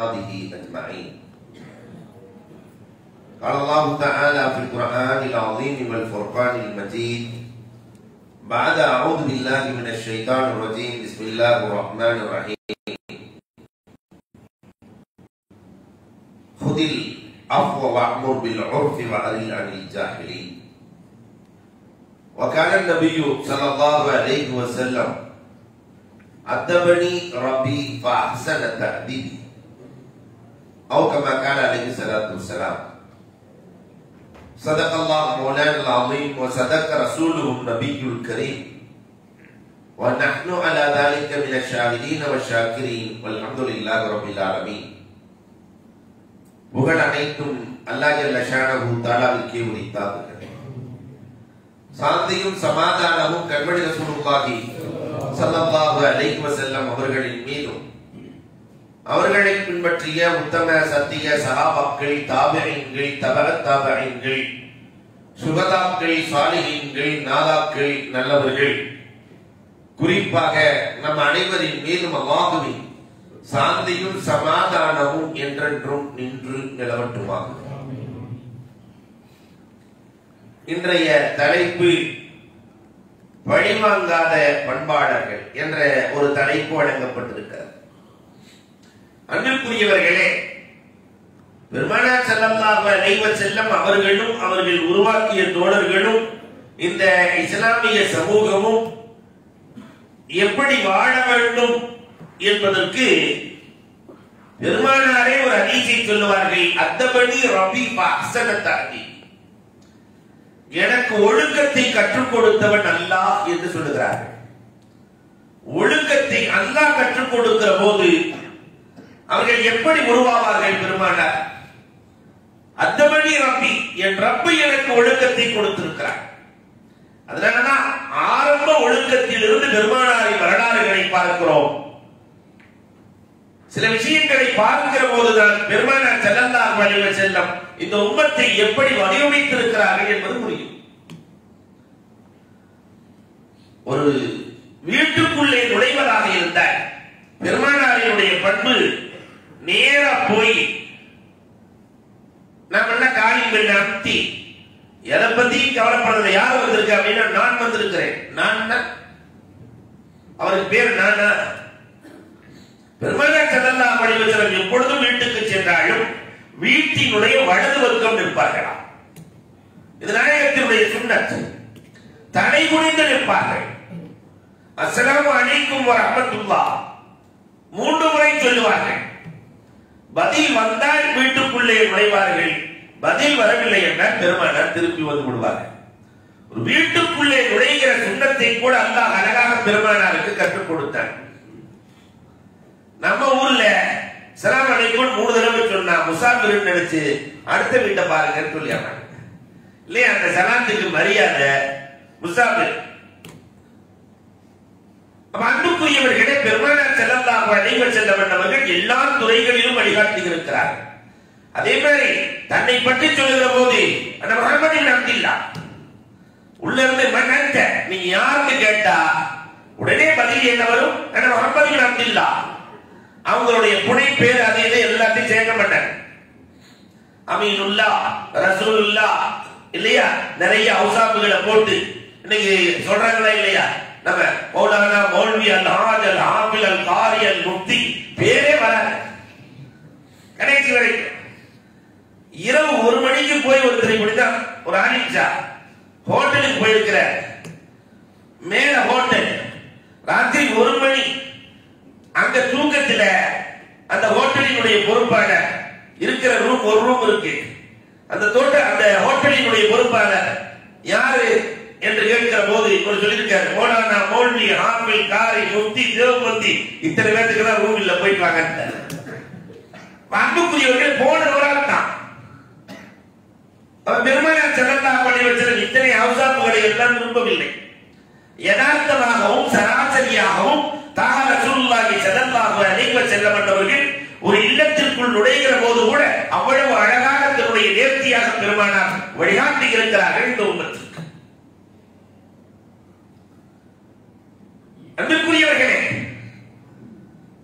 أجمعين. قال الله تعالى في القرآن العظيم والفرقان المجيد بعد أعوذ بالله من الشيطان الرجيم بسم الله الرحمن الرحيم خذ العفو وأمر بالعرف وأعرض عن الجاهلين. وكان النبي صلى الله عليه وسلم أدبني ربي فأحسن تأديبي أو كما قال عليه الصلاة والسلام. صدق الله مولانا العظيم وصدق رسوله النبي الكريم ونحن على ذلك من الشاهدين والشاكرين والحمد لله رب العالمين. புகழ் அனைத்தும் அல்லாஹ் ஜல்ல ஷானஹு தஆலாவுக்கே உரித்தாகுக. சாந்தியும் சமாதானமும் கண்மணி ரசூலுல்லாஹி ஸல்லல்லாஹு அலைஹி வஸல்லம் அவர்களின் மீதும் அவர்களை பின்பற்றிய உத்தம சத்திய சஹாபாக்கள், தாபிஈன்கள், தபஅத் தாபிஈன்கள், சுஹதாக்கள், சாலிஹீன்கள், நாதாக்கள், நல்லவர்கள், குறிப்பாக நம் அனைவரின் மீதும் அல்லாஹ்வின் சாந்தியும் சமாதானமும் என்றென்றும் நின்று நிலவட்டுமாக. இன்றைய தலைப்பு பழிவாங்காத பண்பாளர்கள் என்ற ஒரு தலைப்பு வழங்கப்பட்டிருக்கிறது. அன்பிற்குரியவர்களே, பெருமானார் ஸல்லல்லாஹு அலைஹி வஸல்லம் அவர்களும் அவர்கள் உருவாக்கிய தோழர்களும் இந்த இஸ்லாமிய சமூகமும் எப்படி வாழ வேண்டும் என்பதற்கு பெருமானாரே ஒரு ஹதீஸை சொல்லுவார்கள். அத்தபனி ரப்பி ஃபஅஹ்ஸன தஅதீபி, எனக்கு ஒழுக்கத்தை கற்றுக் கொடுத்தவன் அல்லாஹ் என்று சொல்லுகிறார்கள். ஒழுக்கத்தை அல்லாஹ் கற்றுக் கொடுக்கிற போது அவர்கள் எப்படி உருவாவார்கள்? பெருமானார் அத்தபனி ரப்பி, என் ரப்பு எனக்கு ஒழுக்கத்தை கொடுத்திருக்கிறார். அதனாலதான் ஆரம்ப ஒழுக்கத்தில் இருந்து பெருமானாரின் வரலாறுகளை பார்க்கிறோம். சில விஷயங்களை பார்க்கிற போதுதான் பெருமானார் ஸல்லல்லாஹு அலைஹி வஸல்லம் இந்த உம்மத்தை எப்படி வடிவமைத்திருக்கிறார்கள் என்பது புரியும். ஒரு வீட்டுக்குள்ளே நுழைவதாக இருந்தால் பெருமானாரினுடைய பண்பு நேரா போய் நம்ம காலில் அமுத்தி எதை பத்தியும் கவலைப்படுறது, யார் வந்திருக்க அப்படின்னா நான் வந்திருக்கிறேன், நான் அவருக்கு பேர் நானா. பெருமானார் ஸல்லல்லாஹு அலைஹி வஸல்லம் எப்பொழுதும் வீட்டுக்கு சென்றாலும் வீட்டினுடைய வலது பக்கம் நிற்பார்களாம். இது நாயகத்தினுடைய சுன்னத். தலை குனிந்து நிற்பார்கள். அஸ்ஸலாமு அலைக்கும் வ ரஹ்மத்துல்லாஹ் 3 முறை சொல்லுவார்கள். பதில் வந்தால் வீட்டுக்குள்ளே நுழைவார்கள், பதில் வரவில்லை என்றால் பெருமானார் திருப்பி வந்து விடுவார்கள். ஒரு வீட்டுக்குள்ளே நுழைகிற சுன்னத்தை கூட அல்லாஹ் அழகாக பெருமானாருக்கு கற்றுக் கொடுத்தார். நம்ம ஊர்ல ஸலாம் அலைக்கும் 3 தடவை சொன்னா முசாஃபிர் நினைச்சு அடுத்த வீட்டை பாருங்கன்னு சொல்லியாங்க இல்லையா? அந்த சலாத்துக்கு மரியாதை முசாஃபிர். அன்புக்குரியவர்களே, பெருமானார் ஸல்லல்லாஹு அலைஹி வஸல்லம் அவர்கள் எல்லா துறைகளிலும் வழிகாட்டி இருக்கிறார். அதே மாதிரி தன்னை பற்றி சொல்லுகிற போது அந்த முஹம்மது இப்னு அப்துல்லாஹ் உள்ள இருந்து மன்னன்ட நீங்க யாருக்கு கேட்டா உடனே பதில் என்ன வரும்? அந்த முஹம்மது இப்னு அப்துல்லாஹ். அவங்களுடைய புனை பேர் அதே எல்லாத்தையும் சேர்க்க மாட்டாங்க. அமீனுல்லா, ரசூலுல்லா இல்லையா? நிறைய அவுசாப்புகளை போட்டு இன்னைக்கு சொல்றாங்களா இல்லையா? நம்ம மௌலானா, மௌல்வி, அல் ஹாஜ், அல் ஹாஃபில், அல் காரி, அல் முஃப்தி பேரே வராது கடைசி வரைக்கும். இரவு 1 மணிக்கு போய் ஒருத்தரை இப்படிதான் ஒரு ஆலிம்சா ஹோட்டலுக்கு போயிருக்கிற மேல ஹோட்டல், ராத்திரி 1 மணி அங்க தூக்கத்துல அந்த ஹோட்டலினுடைய பொறுப்பாளர் இருக்கிற ரூம், ஒரு ரூம் இருக்கு. அந்த அந்த ஹோட்டலினுடைய பொறுப்பாளர் யாரு என்று கேட்கிற போது ஒரு சொல்லியிருக்காரு, மௌலானா, மௌல்வி, ஹாஃபில், காரி, முஃப்தி, தேவபந்தி இத்தனை பேருக்கு தான் ரூம் இல்ல, போயிட்டு வாங்க. அன்புக்குரியவர்கள் போனவரால் தான் பெருமானார் ஸல்லல்லாஹு அலைஹி வஸல்லம் இத்தனை அவுசாப்புகளை எல்லாம் விரும்பவில்லை. யதார்த்தமாகவும் சராசரியாகவும் தாஹ ரசூலுல்லாஹி ஸல்லல்லாஹு அலைஹி வஸல்லம் அவர்கள் ஒரு இல்லத்திற்குள் நுழைகிற போது கூட அவ்வளவு அழகாக தன்னுடைய நேர்த்தியாக பெருமானார் வழிகாட்டி இருக்கிறார்கள் இந்த உம்மத்துக்கு. அன்புக்குரியவர்களே,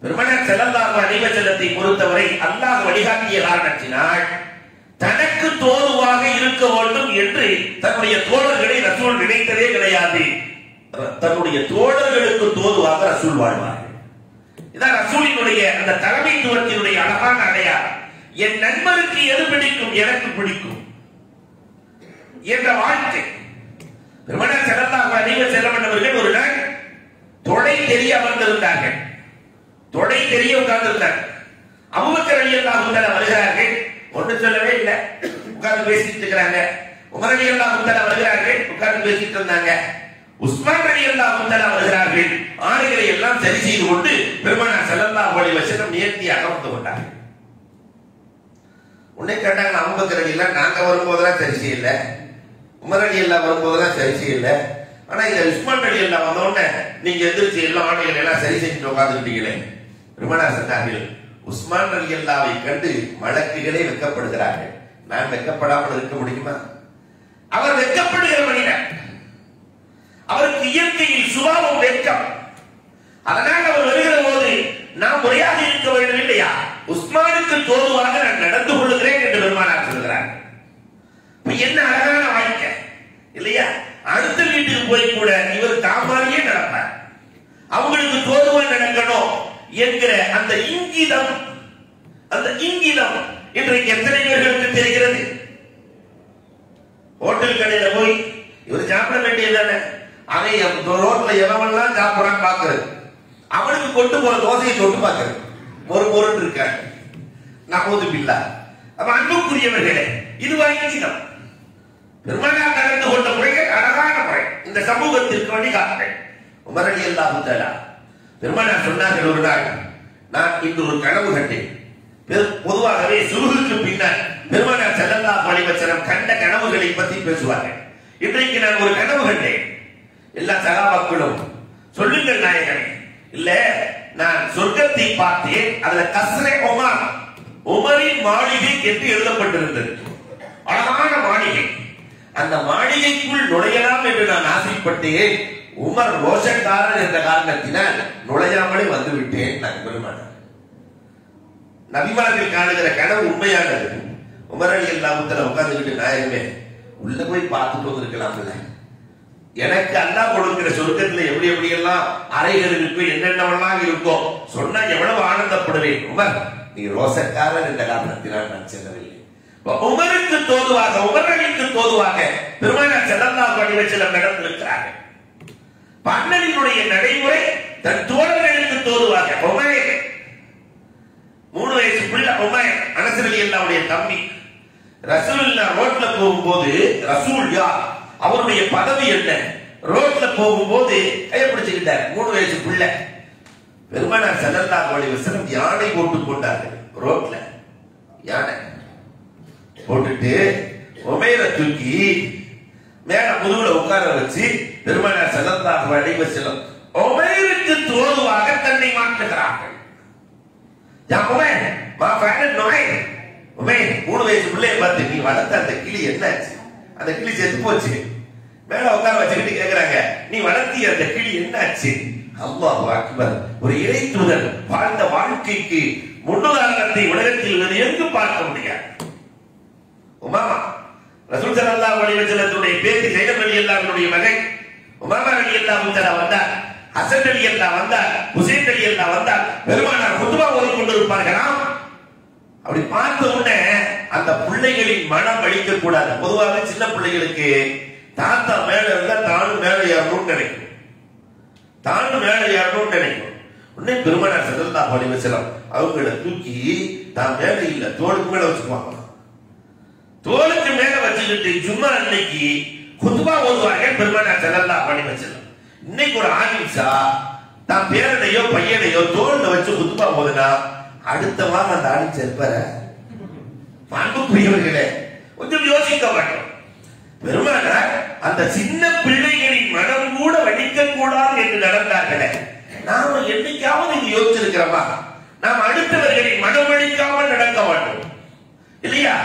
பெருமானார் ஸல்லல்லாஹு அலைஹி வஸல்லத்தை பொறுத்தவரை அல்லாஹ் வழிகாட்டிய காரணத்தினால் தனக்கு தோதுவாக இருக்க வேண்டும் என்று தன்னுடைய தோழர்களை ரசூல் நினைத்ததே கிடையாது. தன்னுடைய தோழர்களுக்கு தோதுவாக ரசூல் வாழ்வார்கள். இதான் ரசூலினுடைய அந்த தலைமைத்துவத்தினுடைய அழகான அடையாளம். என் நண்பருக்கு எது பிடிக்கும், எனக்கு பிடிக்கும் என்ற வாழ்க்கை. பெருமானார் ஸல்லல்லாஹு அலைஹி வஸல்லம் அவர்கள் ஒரு நாள் தொடை தெரிய அமர்ந்திருந்தார்கள். தொடை தெரிய உட்கார்ந்திருந்தார்கள். அபூபக்கர் ரலியல்லாஹு அன்ஹு வருகிறார்கள். ஒன்றும் சொல்லவே இல்லை, உட்கார்ந்து பேசிட்டு இருக்கிறாங்க. உமர் ரலியல்லாஹு அன்ஹு வருகிறார்கள், உட்கார்ந்து பேசிட்டு இருந்தாங்க. உஸ்மான் ரலியல்லாஹு அன்ஹு வருகிறார்கள். ஆடைகளை எல்லாம் சரி செய்து கொண்டு பெருமானார் ஸல்லல்லாஹு அலைஹி வஸல்லம் நியர்த்தி அமர்ந்து கொண்டார்கள். உன்னை கேட்டாங்க, அபூபக்கர் ரலியல்லாஹு நாங்க வரும்போதெல்லாம் சரி செய்யல, உமர் ரலியல்லாஹு வரும்போதெல்லாம் சரி செய்யல, ஆனா இந்த உஸ்மான் ரலியல்லாஹு வந்த உடனே நீங்க எதிர்த்து எல்லாம் ஆடைகளை எல்லாம் சரி செஞ்சுட்டு உட்கார்ந்துட்டீங்களே. பெருமானார் சொன்னார்கள், உஸ்மான் ரலியல்லாஹை கண்டு மலக்குகளே வெட்கப்படுகிறார்கள், நான் வெட்கப்படாமல் இருக்க முடியுமா? அவர் வெட்கப்படுகிற மனிதர், அவருக்கு இயற்கையில் சுபாவம் வெட்கம். அதனால் அவர் வருகிற போது நாம் முறையாக இருக்க வேண்டும் இல்லையா? உஸ்மானுக்கு தோதுவாக நான் நடந்து கொள்கிறேன் என்று பெருமானார் சொல்கிறார். என்ன அழகான வாழ்க்கை இல்லையா? அடுத்த வீட்டுக்கு போய் கூட இவர் தாமாரியே நடப்பார். அவங்களுக்கு தோதுவா நடக்கணும் என்கிற அந்த இங்கிதம், அந்த இங்கிதம் இன்றைக்கு எத்தனை பேர்களுக்கு தெரிகிறது? ஹோட்டல் கடையில போய் இவர் சாப்பிட வேண்டியதானே, அவன் ரோட்ல எவன்லாம் சாப்பிடறான்னு பாக்குறது, அவனுக்கு கொண்டு போற தோசையை தொட்டு பாக்குறது, ஒரு பொருள் இருக்காங்க. நஹூது பில்லாஹ். அப்ப அன்புக்குரியவர்களே, இதுவா இங்கிதம்? பெருமானார் நடந்து கொண்ட முறைகள் அழகான முறை, இந்த சமூகத்திற்கு வழிகாட்டல். உமர் ரலியல்லாஹு தஆலா பெருமானார் சொன்னார்கள், ஒரு நாள் நான் இன்று ஒரு கனவு கண்டேன். பொதுவாகவே சுருகுக்கு பின்னால் பெருமானார் ஸல்லல்லாஹு அலைஹி வஸல்லம் கண்ட கனவுகளை பற்றி பேசுவார்கள். இன்றைக்கு நான் ஒரு கனவு கண்டேன். எல்லா சகாபாக்களும் சொல்லுங்கள் நாயகனே. இல்ல, நான் சொர்க்கத்தை பார்த்தேன், அதுல கஸ்ரே உமர், உமரின் மாளிகை என்று எழுதப்பட்டிருந்தது. அழகான மாளிகை. அந்த மாளிகைக்குள் நுழையலாம் என்று நான் ஆசைப்பட்டேன். உமர் ரோஷக்காரர் என்ற காரணத்தினால் நுழையாமலே வந்து விட்டேன். நான் பெருமானார் நபிமார்கள் காணுகிற கனவு உண்மையானது. உமர் ரலியல்லாஹு அன்ஹு உட்கார்ந்துகிட்டு, நாயகமே உள்ள போய் பார்த்துட்டு வந்திருக்கலாம்ல, எனக்கு அல்லாஹ் கொடுக்கிற சொர்க்கத்துல எப்படி எப்படி எல்லாம் அறைகள் இருக்கு, என்னென்னவெல்லாம் இருக்கும், சொன்னா எவ்வளவு ஆனந்தப்படுவேன். உமர், நீ ரோஷக்காரர் என்ற காரணத்தினால் நான் செல்லவில்லை. உமருக்கு தோதுவாக, உமர்களுக்கு தோதுவாக பெருமானார் ஸல்லல்லாஹு அலைஹி வஸல்லம் நடந்திருக்கிறார்கள். அண்ணனினுடைய நடைமுறை தன் தோழர்களுக்கு தோதுவாக. உமரே, 3 வயசு பிள்ளை உமர், அனஸ் ரலியல்லாஹுடைய தம்பி. ரசூலுல்லாஹ் ரோட்ல போகும்போது, ரசூல் யார், அவருடைய பதவி என்ன, ரோட்ல போகும்போது கைப்பிடிச்சுக்கிட்டார். 3 வயசு பிள்ளை. பெருமானார் ஸல்லல்லாஹு அலைஹி வஸல்லம் யானை போட்டுக் கொண்டார்கள். ரோட்ல யானை போட்டுட்டு உமைரை தூக்கி மேல முதுகுல உட்கார வச்சு பெருமானார் ஸல்லல்லாஹு அலைஹி வஸல்லம் உமைருக்கு தோதுவாக தன்னை மாற்றுகிறார்கள். உமை, 3 வயசு பிள்ளையை பார்த்து, நீ வளர்த்த அந்த கிளி என்னாச்சு? அந்த கிளி செத்து போச்சு. மேல உட்கார வச்சுக்கிட்டு கேக்குறாங்க, நீ வளர்த்திய அந்த கிளி என்னாச்சு? அல்லாஹு அக்பர். ஒரு இறை தூதர் வாழ்ந்த வாழ்க்கைக்கு முன்னுதாரணத்தை உலகத்தில் வேறு எங்கு பார்க்க முடியாது. உமாமா ரசூல் ஸல்லல்லாஹு அலைஹி வஸல்லத்துடைய பேத்தி ஸைனப் ரலியல்லாஹுடைய மகன் உமாமா ரலியல்லாஹு தஆலா வந்தார். ஹசன் ரலியல்லாஹு வந்தார், ஹுசைன் ரலியல்லாஹு வந்தார். பெருமானார் குத்பா ஓதிக் கொண்டிருப்பார்களாம். அப்படி பார்த்த உடனே அந்த பிள்ளைகளின் மனம் அழிக்க கூடாது. பொதுவாக சின்ன பிள்ளைகளுக்கு தாத்தா மேல இருந்தா தானும் மேல ஏறணும்னு நினைக்கும், தானும் மேல ஏறணும்னு நினைக்கும். உடனே பெருமானார் ஸல்லல்லாஹு அலைஹி வஸல்லம் அவங்கள தூக்கி தான் மேல இல்ல தோளுக்கு மேல வச்சுக்குவாங்க. தோளுக்கு மேல வச்சுக்கிட்டு ஜும்மா அன்னைக்கு குத்பா ஓதுவார்கள் பெருமானார் ஸல்லல்லாஹு அலைஹி வஸல்லம். இன்னைக்கு ஒரு ஆலிம்சா தான் பேரனையோ பையனையோ தோல்ல வச்சு குத்பா ஓதுனா அடுத்த வாரம் அந்த ஆலிம்சா இருப்பார? அன்புக்குரியவர்களே, கொஞ்சம் யோசிக்க மாட்டோம். பெருமானார் அந்த சின்ன பிள்ளைகளின் மனம் கூட வடிக்க கூடாது என்று நடந்தார்களே, நாம என்னைக்காவது இது யோசிச்சிருக்கிறோமா? நாம் அடுத்தவர்களின் மனம் வடிக்காமல் நடக்க மாட்டோம் இல்லையா?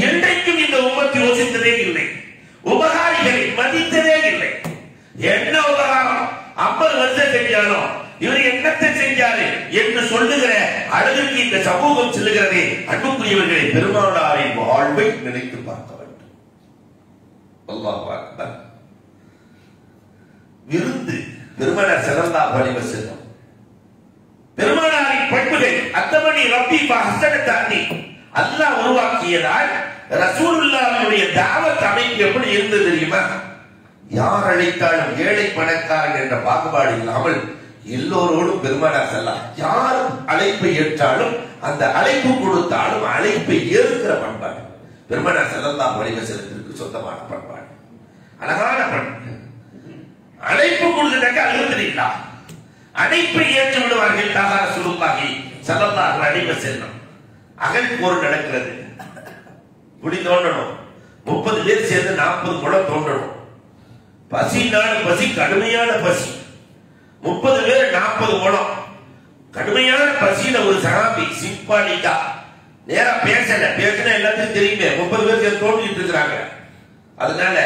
என்றைக்கும் இந்த உம்மத்து யோசித்ததே இல்லை, உபகாரிகளை மதித்ததே இல்லை. என்ன உபகாரம் 50 வருஷம் செஞ்சாலும் இவர் என்னத்தை செஞ்சாரு என்று சொல்லுகிற அளவிற்கு இந்த சமூகம் செல்லுகிறது. அன்புக்குரியவர்களை, பெருமானாரின் வாழ்வை நினைத்து பார்க்க வேண்டும். அல்லாஹ் அக்பர். விருந்து பெருமானார் ஸல்லல்லாஹு அலைஹி வஸல்லம் பெருமானாரின் பண்புகள் அத்தமணி ரப்பி ஹஸனத்தானி அல்லாஹ் உருவாக்கியதால் ரசூலுல்லாஹ்வுடைய தாவத் அமைப்பு எப்படி இருந்தது தெரியுமா? யார் அழைத்தாலும் ஏழை பணக்காரன் என்ற பாகுபாடு இல்லாமல் எல்லோரோடும் பெருமானார் ஸல்லல்லாஹு யார் அழைப்பை ஏற்றாலும் அந்த அழைப்பு கொடுத்தாலும் அழைப்பை ஏற்கிற பண்பாடு பெருமானார் ஸல்லல்லாஹு அலைஹி வஸல்லத்திற்கு சொந்தமான பண்பாடு. அழகான பண்பு. அழைப்பு கொடுத்துட்டாக்க அழுகிறீங்களா? அழைப்பை ஏற்று விடுவார்கள். தாகா ரசூலுல்லாஹி ஸல்லல்லாஹு அலைஹி வஸல்லம். அகல் போர் நடக்கிறது. குடி தோண்டணும். 30 பேர் சேர்ந்து 40 குடம் தோண்டணும். பசினால பசி, கடுமையான பசி. 30 பேர் 40 குடம். கடுமையான பசியில ஒரு சஹாபி சிம்பாலிக்கா நேரா பேசல. பேசினா எல்லாத்தையும் தெரியுமே. 30 பேர் சேர்ந்து தோண்டிட்டு இருக்கிறாங்க. அதனால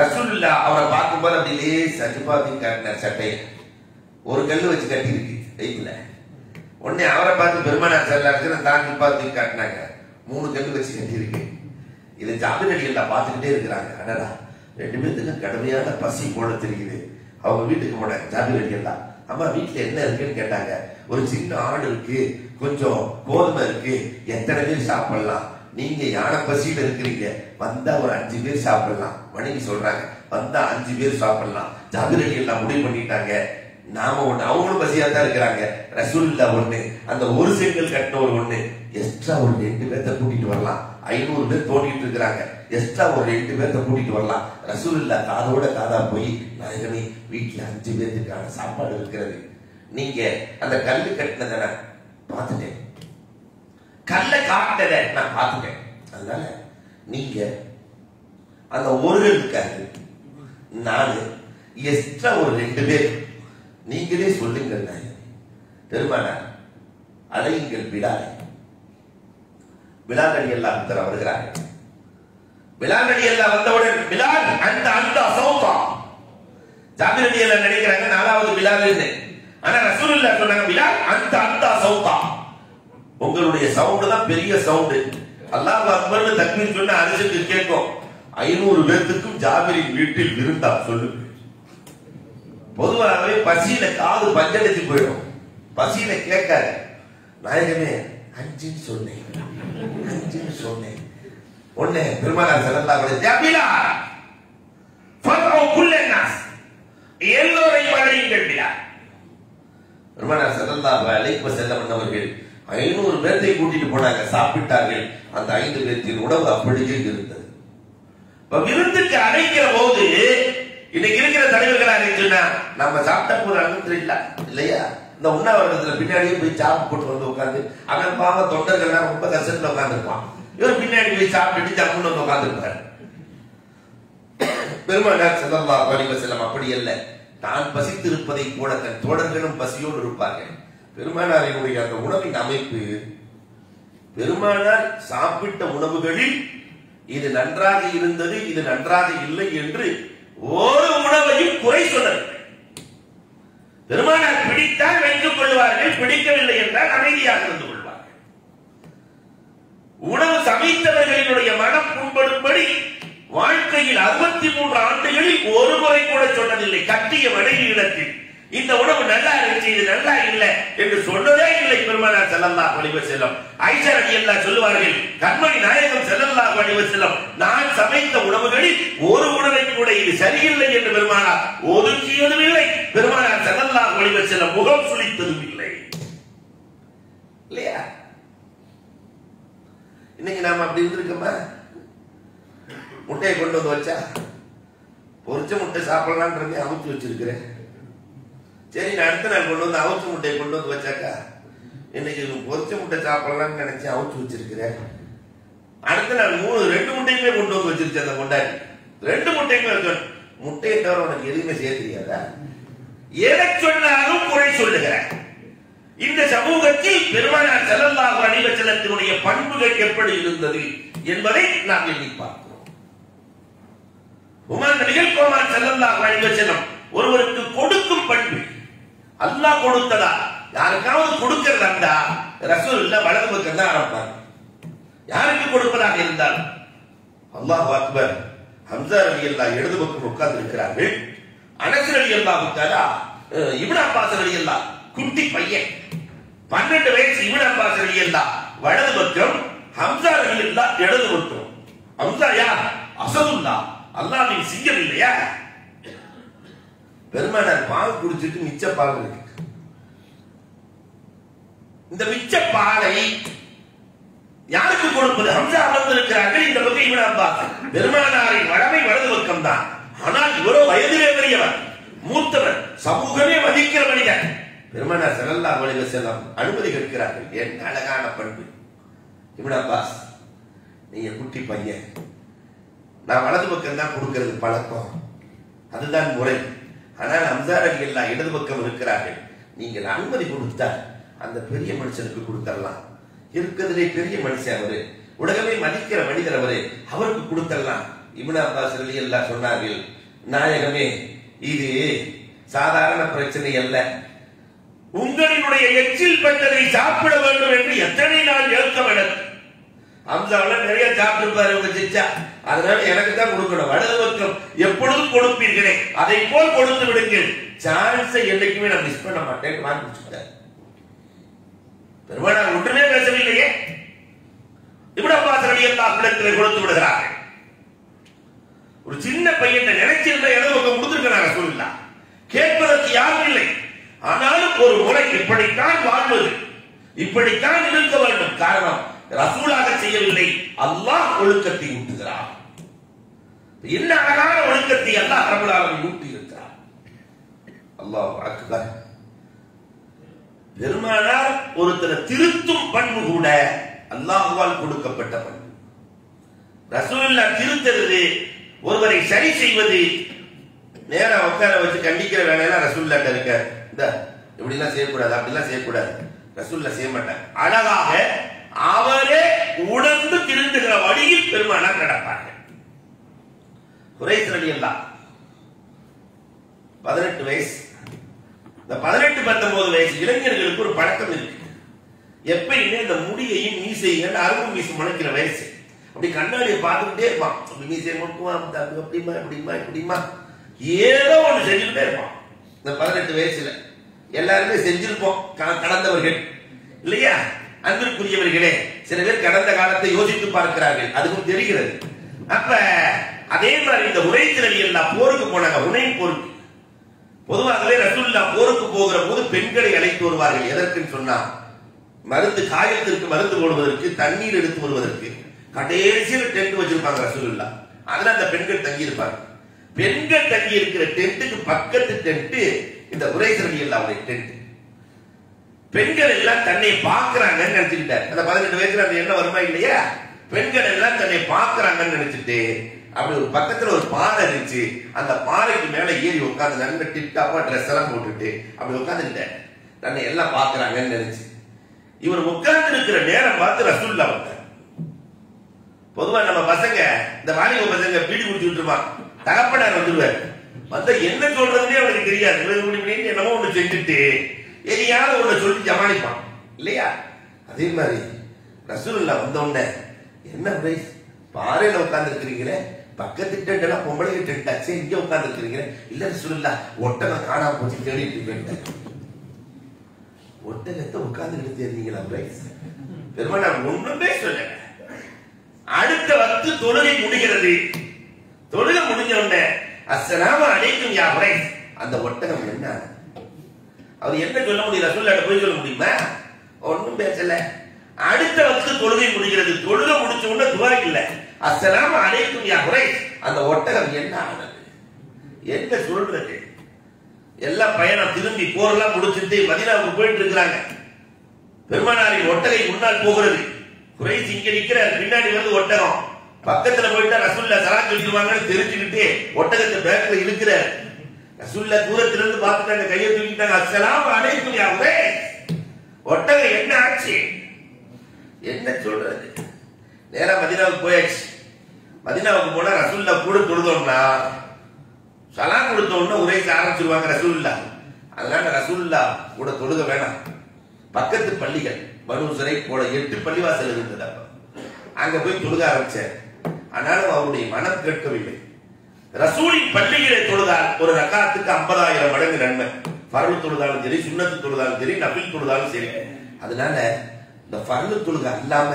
ரசூலுல்லாஹ் அவரை பார்க்கும்போது அப்படியே சஜிபாதி காட்டின சட்டையை ஒரு கல்லு வச்சு கட்டி இருக்கு கைக்குல. உடனே அவரை பார்த்து பெருமானார் ஸல்லல்லாஹு தான் சிம்பாதி காட்டினாங்க. 3 கல்லு வச்சு கட்டி இருக்கு. இதை ஜாபிர் ரலியல்லாஹு பார்த்துக்கிட்டே இருக்கிறாங்க. அடடா, 2 பேருக்கு கடுமையான பசி போட தெரியுது. அவங்க வீட்டுக்கு போன ஜாபிர் ரலியல்லாஹு, அம்மா வீட்டுல என்ன இருக்குன்னு கேட்டாங்க. ஒரு சின்ன ஆடு இருக்கு, கொஞ்சம் கோதுமை இருக்கு, எத்தனை பேர் சாப்பிடலாம்? நீங்க யானை பசியில இருக்கிறீங்க, வந்தா ஒரு 5 பேர் சாப்பிடலாம். மனைவி சொல்றாங்க, வந்தா 5 பேர் சாப்பிடலாம். ஜாபிர் ரலியல்லாஹு முடிவு பண்ணிட்டாங்க. நாம ஒண்ணு, அவங்களும் பசியா தான் இருக்கிறாங்க. ரசூலுல்லாஹ் ஒண்ணு, அந்த ஒரு செங்கல் கட்டின ஒரு ஒண்ணு, எக்ஸ்ட்ரா ஒரு 2 பேர்த்த கூட்டிட்டு வரலாம். 500 பேர் தோண்டிட்டு இருக்கிறாங்க, எக்ஸ்ட்ரா ஒரு 2 பேர்த்த கூட்டிட்டு வரலாம். ரசூலுல்லாஹ் காதோட காதா போய், நாயகமே வீட்டுல 5 பேர்த்துக்கான சாப்பாடு இருக்கிறது. நீங்க அந்த கல்லு கட்டினதை நான் பார்த்துட்டேன், கல்லை காட்டினதை நான் பார்த்துட்டேன். அதனால நீங்க அந்த ஒரு கல்லுக்காரு நானு எக்ஸ்ட்ரா ஒரு 2 பேர் நீங்களே சொல்லுங்க. பெருமானார் அழையுங்கள் பிலாலை. பிலால் ரலியல்லாஹு வருகிறார்கள். பிலால் ரலியல்லாஹு வந்தவுடன், பிலால் அந்த சௌதா. ஜாபிர் ரலியல்லாஹு நினைக்கிறாங்க 4வது பிலால். ஆனா ரசூலுல்லாஹ் சொன்னாங்க, பிலால் அந்த சௌதா. உங்களுடைய சவுண்ட் தான் பெரிய சவுண்ட். அல்லாஹ் அக்பர்னு தக்பீர் சொன்னா அரிசிக்கு கேட்கும். 500 பேருக்கும் ஜாபிரின் வீட்டில் விருந்தா சொல்லுங்க. பொதுவாகவே பசியில காது பஞ்சடிச்சு போயிடும். பசியில கேட்காது. நாயகமே 5 சொன்னேன், 5 சொன்னேன். உடனே பெருமானார் ஸல்லல்லாஹு அலைஹி வஸல்லம், ஃபத்உ குல்லன்னாஸ், எல்லோரையும் அழையுங்கள் பிலால். பெருமானார் ஸல்லல்லாஹு அலைஹி வஸல்லம் அவர்கள் 500 பேரை கூட்டிட்டு போனாங்க. சாப்பிட்டார்கள். அந்த 5 பேரின் உணவு அப்படியே இருந்தது. விருந்துக்கு அழைக்கிற போது இன்னைக்கு இருக்கிற தலைவர்களா இருந்துச்சுன்னா, நம்ம சாப்பிட்ட போது அனுமதி இல்லையா? இந்த உண்ணாவிரதத்துல பின்னாடியே போய் சாப்பிட்டு போட்டு வந்து உட்காந்து, அவன் பாவ தொண்டர்கள்லாம் ரொம்ப கஷ்டத்துல உட்கார்ந்து இருப்பான். இவர் பின்னாடி போய் சாப்பிட்டு ஜம்முன்னு வந்து உட்கார்ந்து இருப்பாரு. பெருமானார் ஸல்லல்லாஹு அலைஹி வஸல்லம் அப்படி அல்ல. தான் பசித்து இருப்பதை போல தன் தோழர்களும் பசியோடு இருப்பார்கள். பெருமானாரினுடைய அந்த உணவின் அமைப்பு, பெருமானார் சாப்பிட்ட உணவுகளில் இது நன்றாக இருந்தது, இது நன்றாக இல்லை என்று ஒரு உணவையும் குறை சொல்லவில்லை. பெருமானார் பிடித்தால் வைத்துக் கொள்வார்கள், பிடிக்கவில்லை என்றால் அமைதியாக இருந்து கொள்வார்கள். உணவு சமைத்தவர்களினுடைய மனம் புண்படும்படி வாழ்க்கையில் 63 ஆண்டுகளில் ஒரு முறை கூட சொன்னதில்லை. கட்டிய மனைவி இடத்தில் இந்த உணவு நல்லா இருந்துச்சு, இது நல்லா இல்லை என்று சொன்னதே இல்லை பெருமானார் ஸல்லல்லாஹு அலைஹி வஸல்லம். ஆயிஷா ரலியல்லாஹு சொல்லுவார்கள், கண்மணி நாயகம் ஸல்லல்லாஹு அலைஹி வஸல்லம் நான் சமைத்த உணவுகளில் ஒரு உணவை கூட இது சரியில்லை என்று பெருமானார் ஒதுக்கியதும் இல்லை. பெருமானார் ஸல்லல்லாஹு அலைஹி வஸல்லம் முகம் சுளித்ததும் இல்லை. இல்லையா? இன்னைக்கு நாம அப்படி இருந்திருக்கோமா? முட்டையை கொண்டு வந்து வச்சா, பொரிச்ச முட்டை சாப்பிடலான்னு அவுச்சு வச்சிருக்கிறேன். சரி, நான் அடுத்த நாள் கொண்டு வந்து அவுச்சு முட்டையை கொண்டு வந்து வச்சாக்கா, இன்னைக்கு பொரிச்ச முட்டை சாப்பிடலாம்னு நினைச்சு அவுச்சு வச்சிருக்கிறேன். அடுத்த நாள் 2 முட்டையுமே கொண்டு வந்து வச்சிருச்சு அந்த கொண்டாடி. 2 முட்டையுமே வச்சு, முட்டையை தவிர உனக்கு எதுவுமே செய்ய தெரியாதா? எதை சொன்னாலும் குறை சொல்லுகிறேன். இந்த சமூகத்தில் பெருமானார் ஸல்லல்லாஹு அலைஹி வஸல்லத்தினுடைய பண்புகள் எப்படி இருந்தது என்பதை நாம் எண்ணி பார்க்கிறோம். உமர் நபிகள் கோமான் ஸல்லல்லாஹு அலைஹி வஸல்லம் ஒருவருக்கு கொடுக்கும் பண்பு, அல்லாஹ் கொடுத்ததா யாருக்காவது கொடுக்கிறதா இருந்தா ரசூலுல்லாஹ் வலது பக்கம் தான் ஆரம்பிப்பாங்க. யாருக்கு கொடுப்பதாக இருந்தால் அல்லாஹ் அக்பர். ஹம்சா ரலியல்லாஹு இடது பக்கம் உட்கார்ந்து இருக்கிறார்கள். அனஸ் ரலியல்லாஹு தஆலா இப்னு அப்பாஸ் ரலியல்லாஹு குட்டி பையன் 12 வயசு இப்னு அப்பாஸ் ரலியல்லாஹு வலது பக்கம், ஹம்சா ரலியல்லாஹு இடது பக்கம். ஹம்சா யார்? அஸதுல்லாஹ், அல்லாஹ்வின் சிங்கம் இல்லையா? பெருமானார் பால் குடிச்சிட்டு மிச்ச பால் இருக்கு. இந்த மிச்ச பாலை யாருக்கு கொடுப்பது? ஹம்சா அமர்ந்திருக்கிறார்கள். இந்த பக்கம் இப்னு அப்பாஸ். பெருமானாரின் வளமை வலது பக்கம் தான். ஆனால் இவரோ வயதிலே பெரியவர், மூத்தவர், சமூகமே மதிக்கிற மனிதர். பெருமானார் ஸல்லல்லாஹு அலைஹி வஸல்லம் அனுமதி கேட்கிறார்கள். என்ன அழகான பண்பு! இப்னு அப்பாஸ், நீங்க குட்டி பையன், நான் வலது பக்கம் தான் கொடுக்கிறது பழக்கம், அதுதான் முறை. ஆனால் ஹம்சா ரலியல்லாஹு இடது பக்கம் இருக்கிறார்கள். நீங்கள் அனுமதி கொடுத்தால் அந்த பெரிய மனுஷனுக்கு கொடுத்தரலாம். இருக்கிறதுலே பெரிய மனுஷன் அவரு, உலகமே மதிக்கிற மனிதர் அவரு, அவருக்கு கொடுத்தரலாம். இப்னு அப்பாஸ் ரலியல்லாஹு சொன்னார்கள், நாயகமே, இது சாதாரண பிரச்சனை அல்ல. உங்களினுடைய எச்சில் பட்டதை சாப்பிட வேண்டும் என்று எத்தனை நாள் ஏற்கப்படும். ஹம்சாவுல நிறைய சாப்பிட்டுப்பாரு உங்க சிச்சா, அதனால எனக்கு தான் கொடுக்கணும். வலது பக்கம் எப்பொழுதும் கொடுப்பீர்களே, அதை போல் கொடுத்து விடுங்கள். சான்ஸை என்னைக்குமே நான் மிஸ் பண்ண மாட்டேன். வாங்கி வச்சுட்டார். பெருமானார் ஒன்றுமே பேசவில்லையே. இப்னு அப்பாஸ் ரலியல்லாஹு இடத்தில் கொடுத்து விடுகிறார்கள். ஒரு சின்ன பையன் நினைச்சிருந்த இடது பக்கம் கொடுத்திருக்கிறாங்க ரசூலுல்லாஹ். கேட்பதற்கு யாரும் இல்லை. ஆனாலும் ஒரு முறை இப்படித்தான் வாழ்வது, இப்படித்தான் இருக்க வேண்டும். காரணம், ரசூலாக செய்யவில்லை, அல்லாஹ் ஒழுக்கத்தை ஊட்டுகிறார். என்ன அழகான ஒழுக்கத்தை அல்லாஹ் ரப்பல் ஆலமீன் ஊட்டி இருக்கிறார். அல்லாஹ் அக்பர். பெருமானார் ஒருத்தரை திருத்தும் பண்பு கூட அல்லாஹ்வால் கொடுக்கப்பட்ட பண்பு. ரசூலுல்லாஹ் திருத்துறது, ஒருவரை சரி செய்வது, நேரா உட்கார வச்சு கண்டிக்கிற வேலையெல்லாம் ரசூலுல்லாஹ் இருக்க. இந்த இப்படிலாம் செய்யக்கூடாது, அப்படிலாம் செய்யக்கூடாது, ரசூலுல்லாஹ் செய்ய மாட்டாங்க. அழகாக அவரே உணர்ந்து திருந்துகிற வழியில் பெருமானார் நடப்பார்கள். குறைஸ் ரலியல்லாஹு 18 வயசு. இந்த 18-19 வயசு இளைஞர்களுக்கு ஒரு பழக்கம் இருக்கு. எப்பயுமே இந்த முடியையும் மீசையும் அரும்பு மீசை முளைக்கிற வயசு. அப்படி கண்ணாடியை பார்த்துக்கிட்டே இருப்பான். மீசையை முட்டுவான், அப்படிமா இப்படிமா இப்படிமா ஏதோ ஒண்ணு செஞ்சுக்கிட்டே இருப்பான். இந்த 18 வயசுல எல்லாருமே செஞ்சிருப்போம், கடந்தவர்கள் இல்லையா? அன்பிற்குரியவர்களே, சில பேர் கடந்த காலத்தை யோசித்து பார்க்கிறார்கள், அதுவும் தெரிகிறது. அப்ப அதே மாதிரி இந்த உரைஸ் ரலியல்லாஹு போருக்கு போனாங்க. ஹுனைன் போருக்கு பொதுவாகவே ரசூலுல்லாஹ் போருக்கு போகிற போது பெண்களை அழைத்து வருவார்கள். எதற்குன்னு சொன்னா, மருந்து, காயத்திற்கு மருந்து போடுவதற்கு, தண்ணீர் எடுத்து வருவதற்கு. கடைசியில் டென்ட் வச்சிருப்பாங்க ரசூலுல்லாஹ். அதுல அந்த பெண்கள் தங்கி இருப்பாங்க. பெண்கள் தங்கி இருக்கிற டென்ட்டுக்கு பக்கத்து டென்ட் இந்த உரைஸ் ரலியல்லாஹு டென்ட். பெண்கள் எல்லாம் தன்னை பார்க்கிறாங்கன்னு நினைச்சுக்கிட்டார். அந்த 18 வயசுல அந்த எண்ணம் வருமா இல்லையா? பெண்கள் எல்லாம் தன்னை பார்க்கிறாங்கன்னு நினைச்சிட்டு அப்படி ஒரு பக்கத்துல ஒரு பாறை இருந்துச்சு. அந்த பாறைக்கு மேல ஏறி உட்கார்ந்து நல்ல டிப்டாப்பா ட்ரெஸ் எல்லாம் போட்டுட்டு அப்படி உட்கார்ந்துட்டார். தன்னை எல்லாம் பார்க்கிறாங்கன்னு நினைச்சு இவர் உட்கார்ந்து இருக்கிற நேரம் பார்த்து ரசூலுல்லாஹ் வந்தார். பொதுவா நம்ம பசங்க, இந்த வாலிப பசங்க பீடி குடிச்சுட்டு இருப்பான், தகப்பனார் வந்துருவார். வந்த என்ன சொல்றதுன்னே அவனுக்கு தெரியாது. என்னமோ ஒண்ணு செஞ்சுட்டு எதையாவது ஒண்ணு சொல்லி ஜமாளிப்பான் இல்லையா? அதே மாதிரி ரசூலுல்லாஹ் வந்த உடனே, என்ன பிரைஸ் பாறையில உட்கார்ந்து இருக்கிறீங்களே, பக்கத்து டென்ட் எல்லாம் பொம்பளை டென்ட் ஆச்சு, இங்க உட்கார்ந்து இருக்கிறீங்களே. இல்ல ரசூலுல்லாஹ் ஒட்டகம் காணாம போச்சு தேடிட்டு இருக்கேன். ஒட்டகத்தை உட்கார்ந்து தேடிங்களா பிரைஸ்? பெருமானார் ஒண்ணுமே சொல்ல. அடுத்த வக்து தொழுகை முடிகிறது. தொழுகை முடிஞ்ச உடனே அஸ்ஸலாமு அலைக்கும் யா பிரைஸ். அந்த ஒட்டகம் என்ன, அவர் என்ன சொல்ல முடியும்? ரசூலுல்லாஹ் போய் சொல்ல முடியுமா? ஒன்னும் பேசல. அடுத்த வக்து தொழுகை முடிகிறது. தொழுகை முடிச்ச உடனே துவா இல்ல, அஸ்ஸலாமு அலைக்கும் யா குரைஸ். அந்த ஒட்டகம் என்ன ஆனது, என்ன சொல்றது? எல்லாம் பயணம் திரும்பி போரெல்லாம் முடிச்சுட்டு மதீனாவுக்கு போயிட்டு இருக்கிறாங்க. பெருமானாரின் ஒட்டகை முன்னால் போகிறது. குரைஸ் இங்க நிக்கிறார், பின்னாடி வந்து ஒட்டகம். பக்கத்துல போயிட்டா ரசூலுல்லாஹ் சலாம் சொல்லிடுவாங்கன்னு தெரிஞ்சுக்கிட்டு ஒட்டகத்தை பேக்ல இழுக்கிறார். ரசூலுல்லாஹ் தூரத்துல இருந்து பார்த்துட்டாங்க, கையை தூக்கிட்டாங்க. அஸ்ஸலாமு அலைக்கும் யா குரைஸ். ஒட்டகம் என்ன ஆச்சு, என்ன சொல்றது? நேரா மதீனாவுக்கு போயாச்சு. மதீனாவுக்கு போனா ரசூலுல்லாஹ் கூட தொழுதோம்னா சலாம் கொடுத்தோம்னா உரைஸ் ஆரம்பிச்சிருவாங்க ரசூலுல்லாஹ். அதனால ரசூலுல்லாஹ் கூட தொழுக வேணாம். பக்கத்து பள்ளிகள் பனு ஸுரைக் போல 8 பள்ளிவாசல் இருந்தது. அங்க போய் தொழுக ஆரம்பிச்சார். ஆனாலும் அவருடைய மனம் கேட்கவில்லை. ரசூலின் பள்ளியிலே தொழுதால் ஒரு ரக்காத்துக்கு 50,000 மடங்கு நன்மை. ஃபர்லு தொழுதாலும் சரி, சுன்னத்து தொழுதாலும் சரி, நஃபில் தொழுதாலும் சரி. அதனால இந்த ஃபர்லு தொழுகை அல்லாம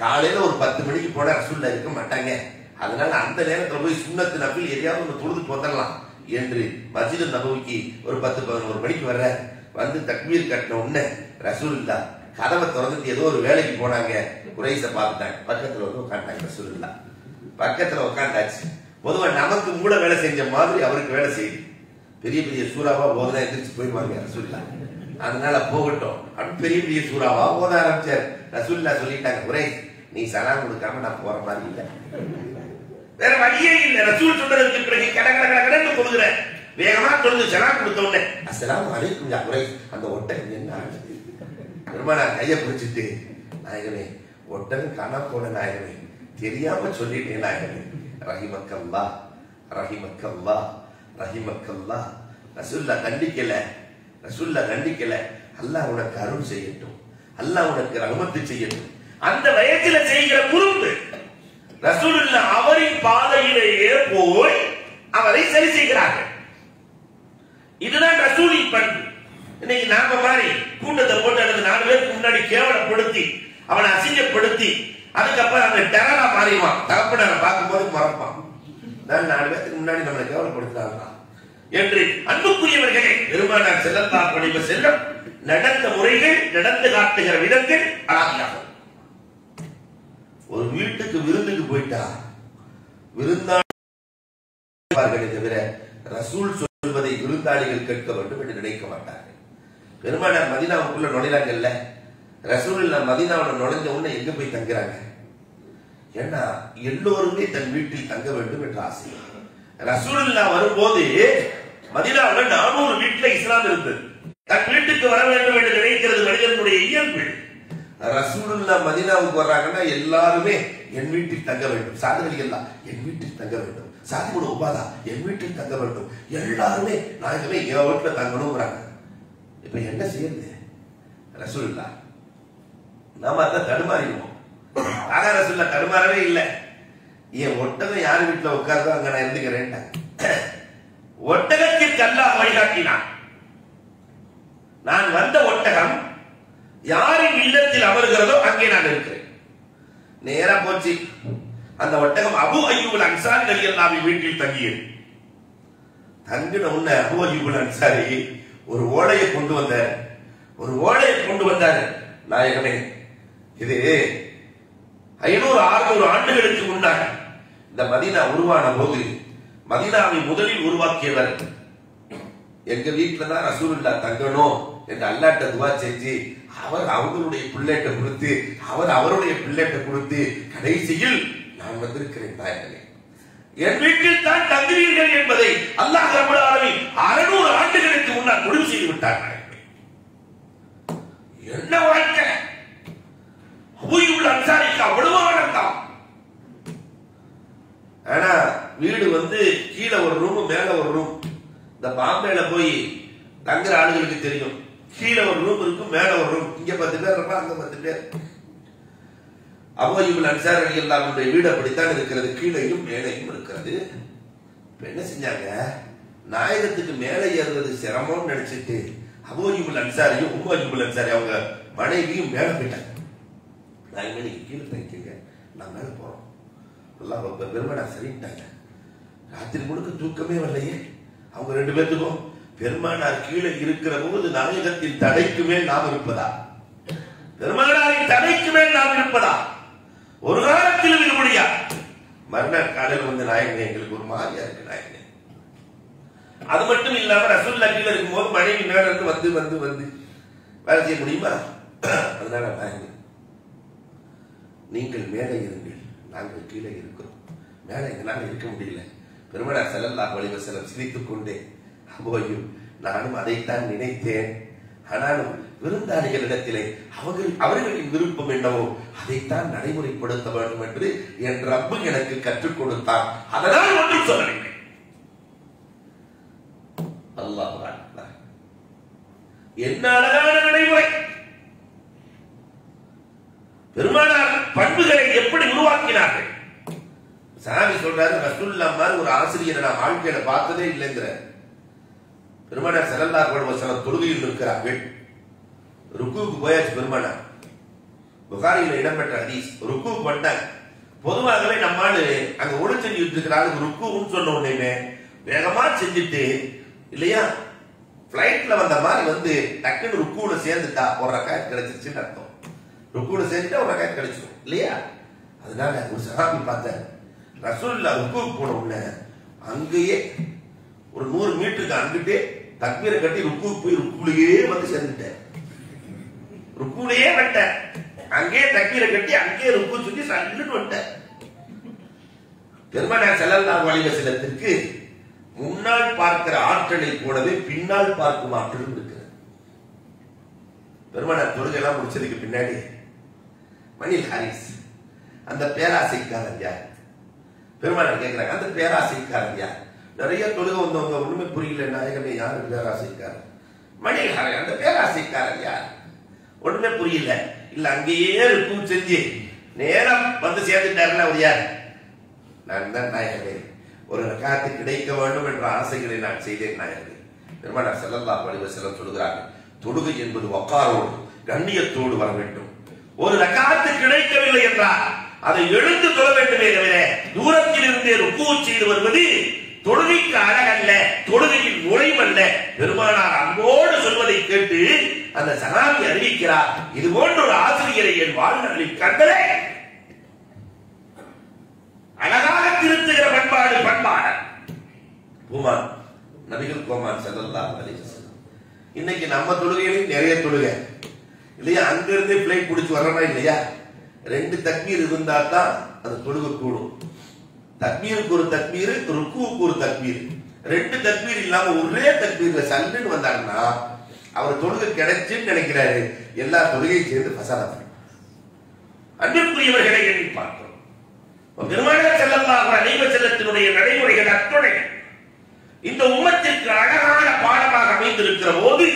காலையில ஒரு 10 மணிக்கு போனா ரசூலுல்லாஹ் இருக்க மாட்டாங்க. அதனால அந்த நேரத்துல போய் சுன்னத்து நஃபில் எதையாவது ஒன்று தொழுது போதரலாம் என்று மஸ்ஜித் நபவிக்கு ஒரு 10-11 மணிக்கு வர்ற வந்து தக்பீர் கட்டின உடனே ரசூலுல்லாஹ் கதவை திறந்துட்டு ஏதோ ஒரு வேலைக்கு போனாங்க. குறைஸ பார்த்துட்டாங்க. பக்கத்துல வந்து உட்காண்டாங்க. ரசூலுல்லாஹ் பக்கத்துல உட்காந்தாச்சு. பொதுவா நமக்கு மூட வேலை செஞ்ச மாதிரி அவருக்கு வேலை செய்யுது. பெரிய பெரிய சூறாவா ஓதனா எந்திரிச்சு போயிடுவாங்க ரசூலுல்லாஹ். அதனால போகட்டும் அப்படின்னு பெரிய பெரிய சூறாவா ஓத ஆரம்பிச்சார். ரசூலுல்லாஹ் சொல்லிட்டாங்க, குறைஸ் நீ சலாம் கொடுக்காம நான் போற மாதிரி இல்லை. வேற வழியே இல்லை. ரசூல் சொல்றதுக்கு பிறகு கடற்கரை கொடுக்குற வேகமா தொழுது சலாம் கொடுத்த உடனே அஸ்ஸலாமு அலைக்கும் யா குறைஸ். அந்த ஒட்டகம் என்ன ஆகுது? பெருமானார் கையை பிடிச்சிட்டு, நாயகனே ஒட்டகம் காணா போன நாயகனே, தெரியாம சொல்லிட்டேன் நாயகனே. ரஹிமக்கல்லா ரஹிமக்கல்லா ரஹிமக்கல்லா. ரசூலுல்லாஹ் தண்டிக்கல. ரசூலுல்லாஹ் தண்டிக்கல. அல்லாஹ் உனக்கு அருள் செய்யட்டும், அல்லாஹ் உனக்கு ரஹ்மத்து செய்யட்டும். அந்த வயசுல செய்கிற குறும்பு ரசூலுல்லாஹ் அவரின் பாதையிலேயே போய் அவரை சரி செய்கிறார்கள். இதுதான் ரசூலின் பண்பு. இன்னைக்கு நாம மாதிரி கூட்டத்தை போட்டு அடுத்த 4 பேருக்கு முன்னாடி கேவலப்படுத்தி அவனை அசிங்கப்படுத்தி அதுக்கப்புறம் அந்த டெரரா மாறிடுவான். தகப்பனாரை பார்க்கும் போது மறப்பான். 4 பேருக்கு முன்னாடி நம்மளை கேவலப்படுத்துறாங்க என்று அன்புக்குரியவர்களே, பெருமானார் ஸல்லல்லாஹு அலைஹி வஸல்லம் நடந்த முறைகள், நடந்து காட்டுகிற விதங்கள் அழகாகும். ஒரு வீட்டுக்கு விருந்துக்கு போயிட்டா விருந்தாளிகளை தவிர ரசூல் சொல்வதை விருந்தாளிகள் கேட்க வேண்டும் என்று நினைக்க மாட்டார்கள். பெருமானார் மதீனாவுக்குள்ள நுழைறாங்கல்ல, ரசூலுல்லாஹ் மதீனாவுல நுழைஞ்ச உடனே எங்க போய் தங்குறாங்க? ஏன்னா எல்லோருமே தன் வீட்டில் தங்க வேண்டும் என்ற ஆசை. ரசூலுல்லாஹ் வரும்போது மதீனாவுல 400 வீட்டுல இஸ்லாம் இருந்தது. தன் வீட்டுக்கு வர வேண்டும் என்று நினைக்கிறது மனிதனுடைய இயல்பு. ரசூலுல்லாஹ் மதீனாவுக்கு வர்றாங்கன்னா எல்லாருமே என் வீட்டில் தங்க வேண்டும். சாதுகள் எல்லாம் என் வீட்டில் தங்க வேண்டும். சாதிபுல் உபாதா என் வீட்டில் தங்க வேண்டும். எல்லாருமே நாயகமே என் வீட்டுல தங்கணும்ங்கிறாங்க. இப்ப என்ன செய்யுது ரசூலுல்லாஹ்? நாம அதான் தடுமாறிடுவோம். ஆனா ரசூலுல்லாஹ் தடுமாறவே இல்லை. என் ஒட்டகம் யாரு வீட்டுல உட்கார்ந்தோ அங்க நான் இருந்துக்கிறேன். ஒட்டகத்திற்கு அல்லாஹ் வழிகாட்டினான். நான் வந்த ஒட்டகம் யாரின் இல்லத்தில் அமர்கிறதோ அங்கே நான் இருக்கிறேன். நேரா போச்சு. அந்த ஒட்டகம் அபூ அய்யூப் அன்சாரி ரலியல்லாஹு வீட்டில் தங்கியது. தங்கின உடனே அபூ அய்யூப் அன்சாரி ஒரு ஓலையை கொண்டு வந்தார். ஒரு ஓலையை கொண்டு வந்தார். நாயகமே, இது 500-600 ஆண்டுகளுக்கு முன்னாக இந்த மதீனா உருவான போது மதீனாவை முதலில் உருவாக்கியவர் எங்க வீட்டுல தான் ரசூலுல்லாஹ் தங்கணும் என்று அல்லாஹ்ட்ட துஆ செஞ்சு அவர் அவங்களுடைய பிள்ளைட்ட கொடுத்து அவர் அவருடைய பிள்ளைட்ட கொடுத்து கடைசியில் நான் வந்திருக்கிறேன் நாயகனே, என் வீட்டில் தான் தங்குவீர்கள் என்பதை அல்லாஹ் ரப்பல் ஆலமீன் 600 ஆண்டுகளுக்கு முன்னால் முடிவு செய்து விட்டார். என்ன வாழ்க்கை! அபூ அய்யூப் அன்சாரிக்கு அவ்வளவு ஆனந்தம். ஆனா வீடு வந்து கீழே ஒரு ரூம் மேல ஒரு ரூம். இந்த பாம்பேல போய் தங்குற ஆளுகளுக்கு தெரியும். கீழே ஒரு ரூம் இருக்கும், மேல ஒரு ரூம். இங்க 10 பேர் இருப்பா, அங்க 10 பேர். அபூ அய்யூப் அன்சாரி ரலியல்லாஹு அன்ஹு வீடு அப்படித்தான் இருக்கிறது. கீழையும் மேலையும் இருக்கிறது. இப்ப என்ன செஞ்சாங்க? நாயகத்துக்கு மேலே ஏறுறது சிரமம்னு நினைச்சிட்டு அபூ அய்யூப் அன்சாரியும் உம்மு அய்யூப் அன்சாரி அவங்க மனைவியும் மேல போயிட்டாங்க. நாயகமே நீங்க கீழே தங்கிக்கங்க, நான் மேல போறோம். அல்லாஹ் பெருமானார் சரிட்டாங்க. ராத்திரி முழுக்க தூக்கமே வரலையே அவங்க 2 பேருக்கும். பெருமானார் கீழே இருக்கிற போது நாயகத்தின் தடைக்கு மேல் நாம் இருப்பதா? பெருமானாரின் தடைக்கு மேல் நாம் இருப்பதா? ஒரு காலத்தில் இது முடியாது. மறுநாள் காலையில் வந்து நாயகனே எங்களுக்கு ஒரு மாதிரியா இருக்கு நாயகனே. அது மட்டும் இல்லாம ரசூலுல்லாஹ் கீழே இருக்கும் போது மனைவி மேல இருந்து வந்து வந்து வந்து வேலை செய்ய முடியுமா? அதனால நாயகனே நீங்கள் மேலே இருங்கள், நாங்கள் கீழே இருக்கிறோம். மேலே எங்களால் இருக்க முடியல. பெருமானார் ஸல்லல்லாஹு அலைஹி வஸல்லம் சிரித்துக் கொண்டே, அபூ அய்யூப் நானும் அதைத்தான் நினைத்தேன். ஆனாலும் விருந்தாளிகளிடத்திலே அவர்களின் விருப்பம் என்னவோ அதைத்தான் நடைமுறைப்படுத்த வேண்டும் என்று என் ரப்பு எனக்கு கற்றுக் கொடுத்தான். அதனால் ஒன்றும் சொல்லவில்லை. அல்லாஹ் அக்பர். என்ன அழகான நடைமுறை! பெருமானார் பண்புகளை எப்படி உருவாக்கினார்கள்? சாமி சொல்றாரு, ரசூலுல்லாஹ் மாதிரி ஒரு ஆசிரியரை நான் வாழ்க்கையில பார்த்ததே இல்லைங்கிற. பெருமானார் ஸல்லல்லாஹு அலைஹி வஸல்லம் தொழுகையில் இருக்கிறார்கள். ருக்குவுக்கு போயாச்சு பெருமானார். புகாரியில் இடம்பெற்ற ஹதீஸ். ருக்குவுக்கு வந்தாங்க. பொதுவாகவே நம்மால் அங்க ஒளி செஞ்சுட்டு இருக்கிறாங்க. ருக்குன்னு சொன்ன உடனே வேகமா செஞ்சுட்டு இல்லையா, பிளைட்ல வந்த மாதிரி வந்து டக்குன்னு ருக்குவுல சேர்ந்துட்டா ஒரு ரக்காத் கிடைச்சிருச்சுன்னு அர்த்தம். ருக்குவுல சேர்ந்துட்டா ஒரு ரக்காத் கிடைச்சிடும் இல்லையா? அதனால ஒரு சஹாபி பார்த்தார், ரசூலுல்லாஹ் ருக்குவுக்கு போன உடனே அங்கேயே ஒரு 100 மீட்டருக்கு அங்கிட்டே தக்பீரை கட்டி ருக்குவுக்கு போய் ருக்குவுலயே வந்து சேர்ந்துட்டார். ருக்குவுலயே வந்துட்டார். அங்கேயே தக்பீரை கட்டி அங்கேயே ருக்கு சுத்தி சல்லுன்னு வந்துட்டார். பெருமானார் ஸல்லல்லாஹு அலைஹி வஸல்லத்திற்கு முன்னால் பார்க்கிற ஆற்றலை போலவே பின்னால் பார்க்கும் ஆற்றலும் இருக்கிறது. பெருமானார் தொழுகை எல்லாம் முடிச்சதுக்கு பின்னாடி மணில் ஹாரிஸ் அந்த பேராசைக்காரன் யார்? பெருமானார் கேட்கிறாங்க, அந்த பேராசைக்காரன் யார்? நிறைய தொழுகை வந்தவங்க ஒண்ணுமே புரியல, நாயகமே யாரு பேராசைக்காரன்? மணில் ஹாரிஸ் அந்த பேராசைக்காரன் யார்? ஒண்ணுமே புரியல. இல்ல அங்கேயே ருக்கு செஞ்சு நேரம் வந்து சேர்ந்துட்டாருல அவர் யார்? நான் தான் நாயகமே, ஒரு ரக்காத்து கிடைக்க வேண்டும் என்ற ஆசைகளை நான் செய்தேன் நாயகமே. பெருமானார் ஸல்லல்லாஹு அலைஹி வஸல்லம் சொல்கிறார்கள், தொழுகை என்பது வக்காரோடு கண்ணியத்தோடு வர வேண்டும். ஒரு ரக்காத்து கிடைக்கவில்லை என்றால் அதை எழுந்து தொழ வேண்டுமே தவிர தூரத்தில் இருந்தே ருக்கு செய்து வருவது தொழுகைக்கு அழகல்ல, தொழுகையில் நுழைவல்ல. பெருமானார் அன்போடு சொல்வதை கேட்டு அந்த சஹாபி அறிவிக்கிறார், இது போன்ற ஒரு ஆசிரியரை என் வாழ்நாளில் கண்டதே. அழகாக திருத்துகிற பண்பாடு பண்பாளர் குமான் நபிகள் கோமான் ஸல்லல்லாஹு அலைஹி வஸல்லம். இன்னைக்கு நம்ம தொழுகையிலும் நிறைய தொழுகை இல்லையா, அங்கிருந்து பிளைட் பிடிச்சி வர்றமா இல்லையா, 2 தக்பீர் இருந்தா தான் அது தொழுகை கூடும். தக்பீருக்கு ஒரு தக்பீர், ருக்குவுக்கு ஒரு தக்பீர். 2 தக்பீர் இல்லாம ஒரே தக்பீர்ல சல்லுன்னு வந்தாருன்னா அவர் தொழுகை கிடைச்சுன்னு நினைக்கிறாரு. எல்லா தொழுகையும் சேர்ந்து ஃபசாத். அன்பிற்குரியவர்களை எண்ணி பார்க்கிறோம். பெருமானார் ஸல்லல்லாஹு அலைஹி வஸல்லத்தினுடைய நடைமுறைகள் அத்துணை இந்த உம்மத்திற்கு அழகான பாடமாக அமைந்திருக்கிற போது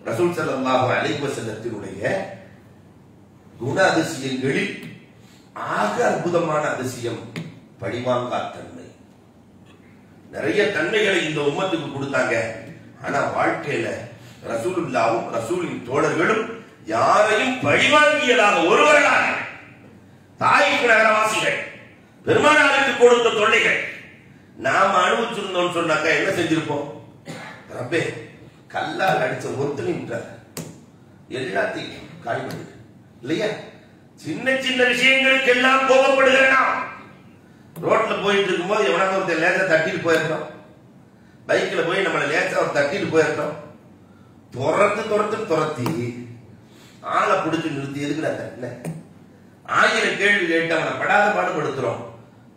ரசூல் ஸல்லல்லாஹு அலைஹி வஸல்லத்தினுடைய குண அதிசயங்களில் ஆக அற்புதமான அதிசயம் பழிவாங்கா தன்மை. நிறைய தன்மைகளை இந்த உம்மத்துக்கு கொடுத்தாங்க. ஆனா வாழ்க்கையில ரசூலுல்லாஹும் ரசூலின் தோழர்களும் யாரையும் பழிவாங்கியதாக ஒருவராக தாயிஃப் நகரவாசிகள் பெருமானாருக்கு கொடுத்த தொல்லைகள் நாம அனுபவிச்சிருந்தோம் சொன்னாக்கா என்ன செஞ்சிருப்போம்? ரப்பே கல்லால் அடிச்ச ஒருத்தனின்றார் எல்லாத்தையும் காலி பண்ணு இல்லையா? சின்ன சின்ன விஷயங்களுக்கு எல்லாம் கோபப்படுகிறோம். ரோட்ல போயிட்டு இருக்கும்போது எவனாவது ஒருத்தர் லேசா தட்டிட்டு போயிருக்கோம். பைக்ல போய் நம்மளை லேசா ஒரு தட்டிட்டு போயிருக்கோம். துரத்தி ஆளை பிடிச்சு நிறுத்தி எதுக்குடா தட்டின 1000 கேள்வி கேட்டு அவனை படாத பாடுபடுத்துறோம்.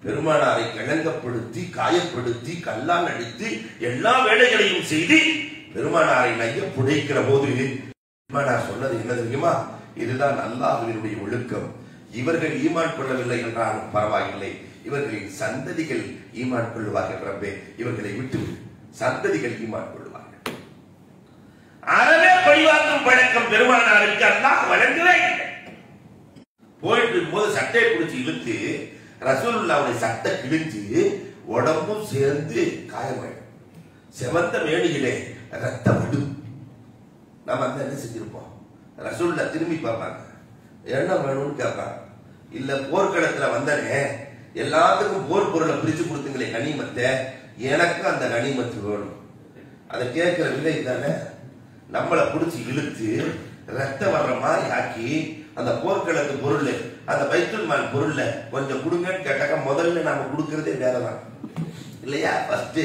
பெருமானாரை கிழங்கப்படுத்தி காயப்படுத்தி கல்லால் அடித்து எல்லா வேலைகளையும் செய்து பெருமானாரை நைய புடைக்கிற போது பெருமானார் சொன்னது என்ன தெரியுமா? இதுதான் அல்லாஹ்வினுடைய ஒழுக்கம். இவர்கள் ஈமான் கொள்ளவில்லை என்றாலும் பரவாயில்லை, இவர்களின் சந்ததிகள் ஈமான் கொள்வார்கள். ரப்பே இவர்களை விட்டு சந்ததிகள் ஈமான் கொள்வார்கள். அறவே பழிவாக்கும் பழக்கம் பெருமானாருக்கு அல்லாஹ் வழங்கவே இல்லை. போயிட்டு இருக்கும்போது சட்டையை பிடிச்சி இழுத்து ரசூலுல்லாஹ்வுடைய சட்டை கிழிஞ்சு உடம்பும் சேர்ந்து காயமாயிடும். செவந்த மேனியிலே ரத்தம் விடும். நாம அந்த என்ன செஞ்சிருப்போம்? ரசூலுல்லாஹ் திரும்பி பார்ப்பாங்க, என்ன வேணும்னு கேட்பாங்க. இல்ல போர்க்களத்துல வந்தனே எல்லாத்துக்கும் போர் பொருளை பிரிச்சு கொடுத்துங்களே கனிமத்தை, எனக்கும் அந்த கனிமத்து வேணும். அதை கேட்கிற விலை தானே. நம்மளை பிடிச்சி இழுத்து ரத்தம் வர்ற மாதிரி ஆக்கி அந்த போர்க்களத்து பொருள் அந்த பைத்துல் மால் பொருள்ல கொஞ்சம் கொடுங்கன்னு கேட்டாக்க முதல்ல நாம கொடுக்கறதே வேறதான் இல்லையா? ஃபர்ஸ்ட்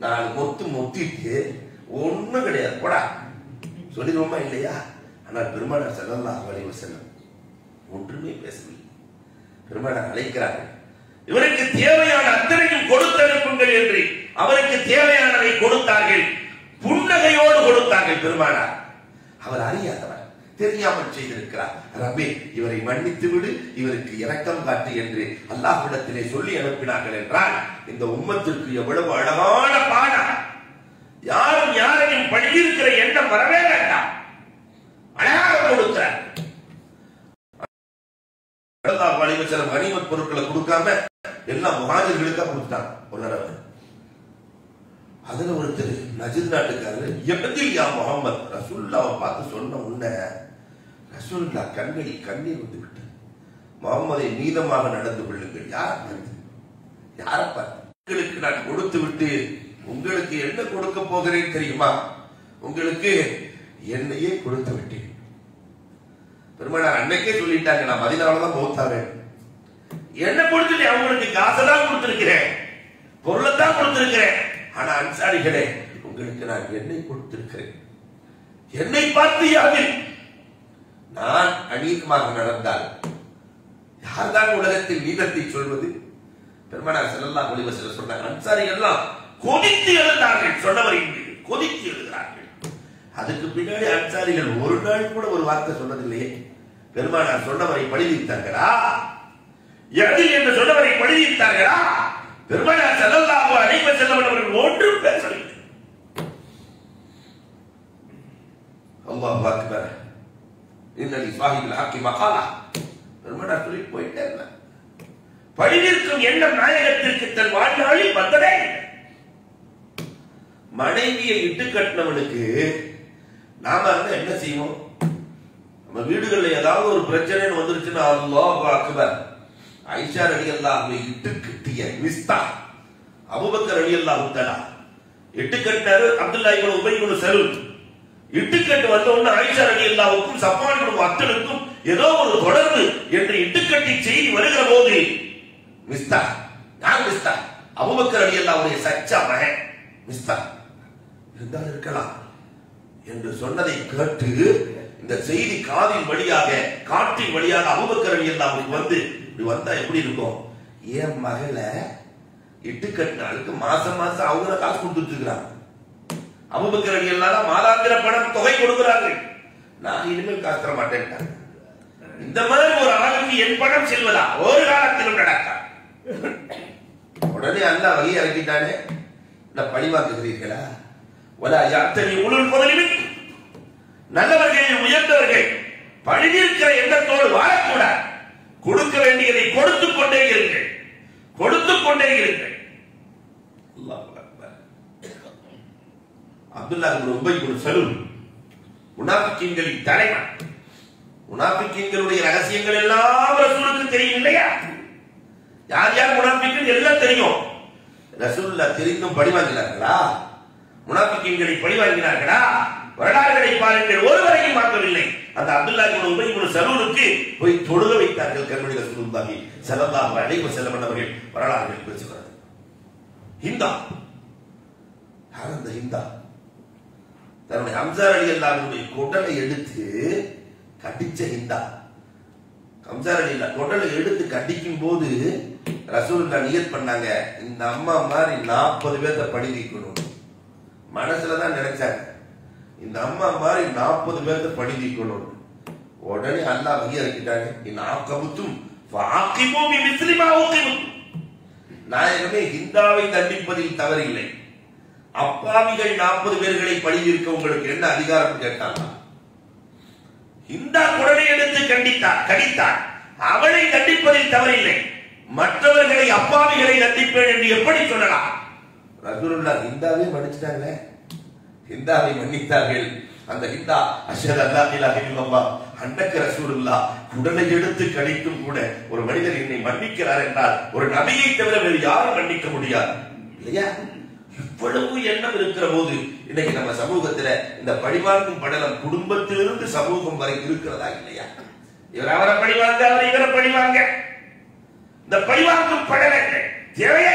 4 மொத்திட்டு ஒண்ணும் கிடையாது போடா சொல்லிடுவோமா இல்லையா? ஆனால் பெருமானார் ஸல்லல்லாஹு அலைஹி வஸல்லம் ஒன்றுமே பேசவில்லை. பெருமானார் அழைக்கிறார்கள், இவருக்கு தேவையான அத்தனையும் கொடுத்தனுப்புங்கள் என்று அவருக்கு தேவையானதை கொடுத்தார்கள். புன்னகையோடு கொடுத்தார்கள். பெருமானார் அவர் அறியாதவர், தெரியாமல் செய்திருக்கிறார். ரப்பே இவரை மன்னித்து விடு, இவருக்கு இரக்கம் காட்டு என்று அல்லாஹ்விடத்திலே சொல்லி அனுப்பினார்கள் என்றால் இந்த உம்மத்திற்கு எவ்வளவு அழகான பாடம். யாரும் யாரையும் பழகி இருக்கிற எண்ணம் வரவே வேண்டாம். அழகாக கொடுக்கிறார். சில கனிமத் பொருட்களை கொடுக்காம எல்லாம் முஹாஜிர்களுக்கா கொடுத்தாங்க. ஒரு தடவை அதுல ஒருத்தர் நஜித் நாட்டுக்காரர் எப்பதில்யா முகமது ரசூலுல்லாவை பார்த்து சொன்ன உடனே ரசூலுல்லா கண்களில் கண்ணீர் வந்து விட்டு, முகமதை நீதமாக நடந்து கொள்ளுங்கள். யாரை பார்த்து உங்களுக்கு நான் கொடுத்து விட்டு உங்களுக்கு என்ன கொடுக்க போகிறேன் தெரியுமா? உங்களுக்கு என்னையே கொடுத்து விட்டேன். பெருமானார் அன்னைக்கே சொல்லிட்டாங்க, நான் மதீனாவுலதான் மௌத்தாவேன். என்ன கொடுத்துட்டு அவங்களுக்கு காசதான் கொடுத்திருக்கிறேன், பொருளை தான் கொடுத்திருக்கிறேன். ஆனா அன்சாரிகளே, உங்களுக்கு நான் என்னை கொடுத்திருக்கிறேன். என்னை பார்த்து யாரு நான் அநீதமாக நடந்தால் யார்தான் உலகத்தில் நீதத்தை சொல்வது? பெருமானார் ஸல்லல்லாஹு அலைஹி வஸல்லம் சொன்னாங்க, அன்சாரிகள் எல்லாம் கொதித்து எழுந்தார்கள். சொன்னவர் கொதித்து எழுதுகிறார்கள். அதுக்கு பின்னாடி அன்சாரிகள் ஒரு நாள் கூட ஒரு வார்த்தை சொன்னதில்லையே. பெருமானார் சொன்னவரை பழிவித்தார்களா? எது என்று சொன்னவரை பழிவித்தார்களா? பெருமானார் ஸல்லல்லாஹு அலைஹி வஸல்லம் அவர்கள் ஒன்றும் பேசவில்லை. அல்லாஹ் அக்பர். இன்னலி ஸாஹிபுல் ஹக்கி மகாலா. பெருமானார் சொல்லி போயிட்டே இருந்தார். பழிவிற்கும் எண்ணம் நாயகத்திற்கு தன் வாழ்நாளில் வந்ததே. மனைவியை இட்டு கட்டினவனுக்கு நாம என்ன செய்வோம்? நம்ம வீடுகளில் ஏதாவது ஒரு பிரச்சனை வந்துருச்சுன்னா அல்லாஹ் அக்பர். ஆயிஷா ரலியல்லாஹு இட்டு கட்டிய மிஸ்தா அபூபக்கர் ரலியல்லாஹு தஆலா இட்டு கட்டினாரு. அப்துல்லாஹ் இப்னு உபை இப்னு சலூல் இட்டுக்கட்டு வந்த உடனே ஆயிஷா ரலியல்லாஹுக்கும் சஃப்வான் இப்னு அப்துலுக்கும் ஏதோ ஒரு தொடர்பு என்று இட்டுக்கட்டி செய்தி வருகிற போது மிஸ்தா, நான் மிஸ்தா அபூபக்கர் ரலியல்லாஹுடைய சச்சா மகன் மிஸ்தா இருந்தால் இருக்கலாம் என்று சொன்னதை கேட்டு இந்த செய்தி காதின் வழியாக காற்றின் வழியாக அபூபக்கர் ரலியல்லாஹுக்கு வந்து இப்படி வந்தா எப்படி இருக்கும்? என் மகளை இட்டுக்கட்டினாளுக்கு மாசம் மாசம் அவங்க காசு கொடுத்துட்டு இருக்கிறாங்க. அபூபக்கர் ரலியல்லாஹு மாதாந்திர பணம் தொகை கொடுக்கிறார்கள். நான் இனிமேல் காசு தர மாட்டேன். இந்த மாதிரி ஒரு ஆளுக்கு என் பணம் செல்வதா? ஒரு காலத்திலும் நடக்கா. உடனே அல்லாஹ் வகை இறக்கிட்டானே, இந்த பழிவாக்குகிறீர்களா? வலா யாத்தனி உலுல் ஃபضل நல்லவர்கள் உயர்ந்தவர்கள் பழிவிருக்கிற எண்ணத்தோடு வாழக்கூடாது. கொடுக்க வேண்டியதை கொடுத்துக் கொண்டே இருங்கள், கொடுத்துக் கொண்டே இருங்கள். அல்லாஹ் அக்பர். அப்துல்லாஹ் இப்னு உபை இப்னு சலூல் முனாஃபிகீன்களின் தலைவன். முனாஃபிகீன்களுடைய ரகசியங்கள் எல்லாம் ரசூலுக்கு தெரியும் இல்லையா? யார் யார் முனாஃபிகீன் எல்லாம் தெரியும். ரசூலுல்லாஹ் தெரிந்தும் பழி வாங்கினார்களா? முனாஃபிகீன்களை பழி வாங்கினார்களா? வரலாறுகளை பாருங்கள், ஒருவரையும் மாற்றவில்லை. அந்த அப்துல்லாஹ் இப்னு உபை இப்னு சலூலுக்கு போய் தொழுக வைத்தார்கள் கண்மணி ரசூலுல்லாஹி ஸல்லல்லாஹு அலைஹி வஸல்லம் அவர்கள். வரலாறுகள் பேசுகிறது. ஹிந்தா யார்? அந்த ஹிந்தா தன்னுடைய ஹம்ஸா ரலியல்லாஹுடைய குடலை எடுத்து கடிச்ச ஹிந்தா. ஹம்ஸா ரலியல்லாஹு குடலை எடுத்து கடிக்கும் போது ரசூலுல்லாஹ் நியத் பண்ணாங்க, இந்த அம்மா மாதிரி 40 பேர்த்த பழி நீக்கணும். மனசுலதான் நினைச்சாங்க, இந்த அம்மா மாதிரி 40 பேர்த்த பழி நீக்கணும். உடனே அல்லாஹ் வகை இறக்கிட்டாங்க, இன்ஆகபுத்தும் ஃபஆகிபு பிமிஸ்லி மா உகிபு. நாயகமே, ஹிந்தாவை தண்டிப்பதில் தவறில்லை. அப்பாவிகள் 40 பேர்களை பழி தீர்க்க உங்களுக்கு என்ன அதிகாரம் கேட்டாங்க. ஹிந்தா குடலை எடுத்து கடித்தார், அவளை தண்டிப்பதில் தவறில்லை. மற்றவர்களை அப்பாவிகளை தண்டிப்பேன் என்று எப்படி சொல்லலாம்? ரசூலுல்லாஹ் ஹிந்தாவை மன்னிச்சிட்டாங்களே, ஹிந்தாவை மன்னித்தார்கள். அந்த ஹிந்தா அஷ்ஹது அல்லா இலாஹ இல்லல்லாஹ் அன்னக ரசூலுல்லாஹ் குடலை எடுத்து கடித்தும் கூட ஒரு மனிதர் என்னை மன்னிக்கிறார் என்றால் ஒரு நபியை தவிர வேறு யாரும் மன்னிக்க முடியாது இல்லையா? இவ்வளவு எண்ணம் இருக்கிற போது இன்னைக்கு நம்ம சமூகத்துல இந்த பழிவாங்கும் படலம் குடும்பத்திலிருந்து சமூகம் வரை இருக்கிறதா இல்லையா? இவர் அவரை பழிவாங்க, அவர் இவரை பழிவாங்க. இந்த பழிவாங்கும் படலங்கள் தேவையா?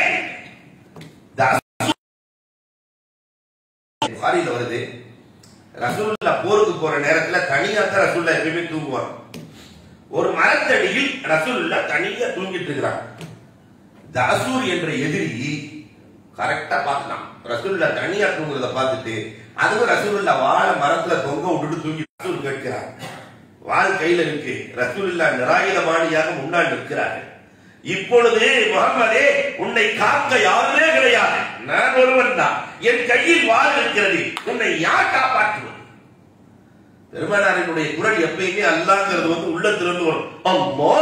புகாரில வருது, ரசூலுல்லாஹ் போருக்கு போற நேரத்துல தனியாத்தான் ரசூலுல்லாஹ் எப்பயுமே தூங்குவாங்க. ஒரு மரத்தடியில் ரசூலுல்லாஹ் தனியா தூங்கிட்டு இருக்கிறாங்க. தாசூர் என்ற எதிரி கரெக்டா பார்க்கலாம். ரசூலுல்லாஹ் தனியா தூங்குறத பார்த்துட்டு அதுவும் ரசூலுல்லாஹ் வாழை மரத்துல தொங்க விட்டுட்டு தூங்கி ரசூல் கேட்கிறார். வாள் கையில இருக்கு, ரசூலுல்லாஹ் நிராயுதபாணியாக முன்னால் நிற்கிறார்கள். இப்பொழுது முஹம்மதே, உன்னை காக்க யாருமே கிடையாது, நான் ஒருவன் தான். என் கையில் வாள் இருக்கிறது, உன்னை யார் காப்பாற்றுவது? பெருமானாரினுடைய குரல் எப்பயுமே அல்லாங்கிறது உள்ளத்திலிருந்து வரும். அம்மா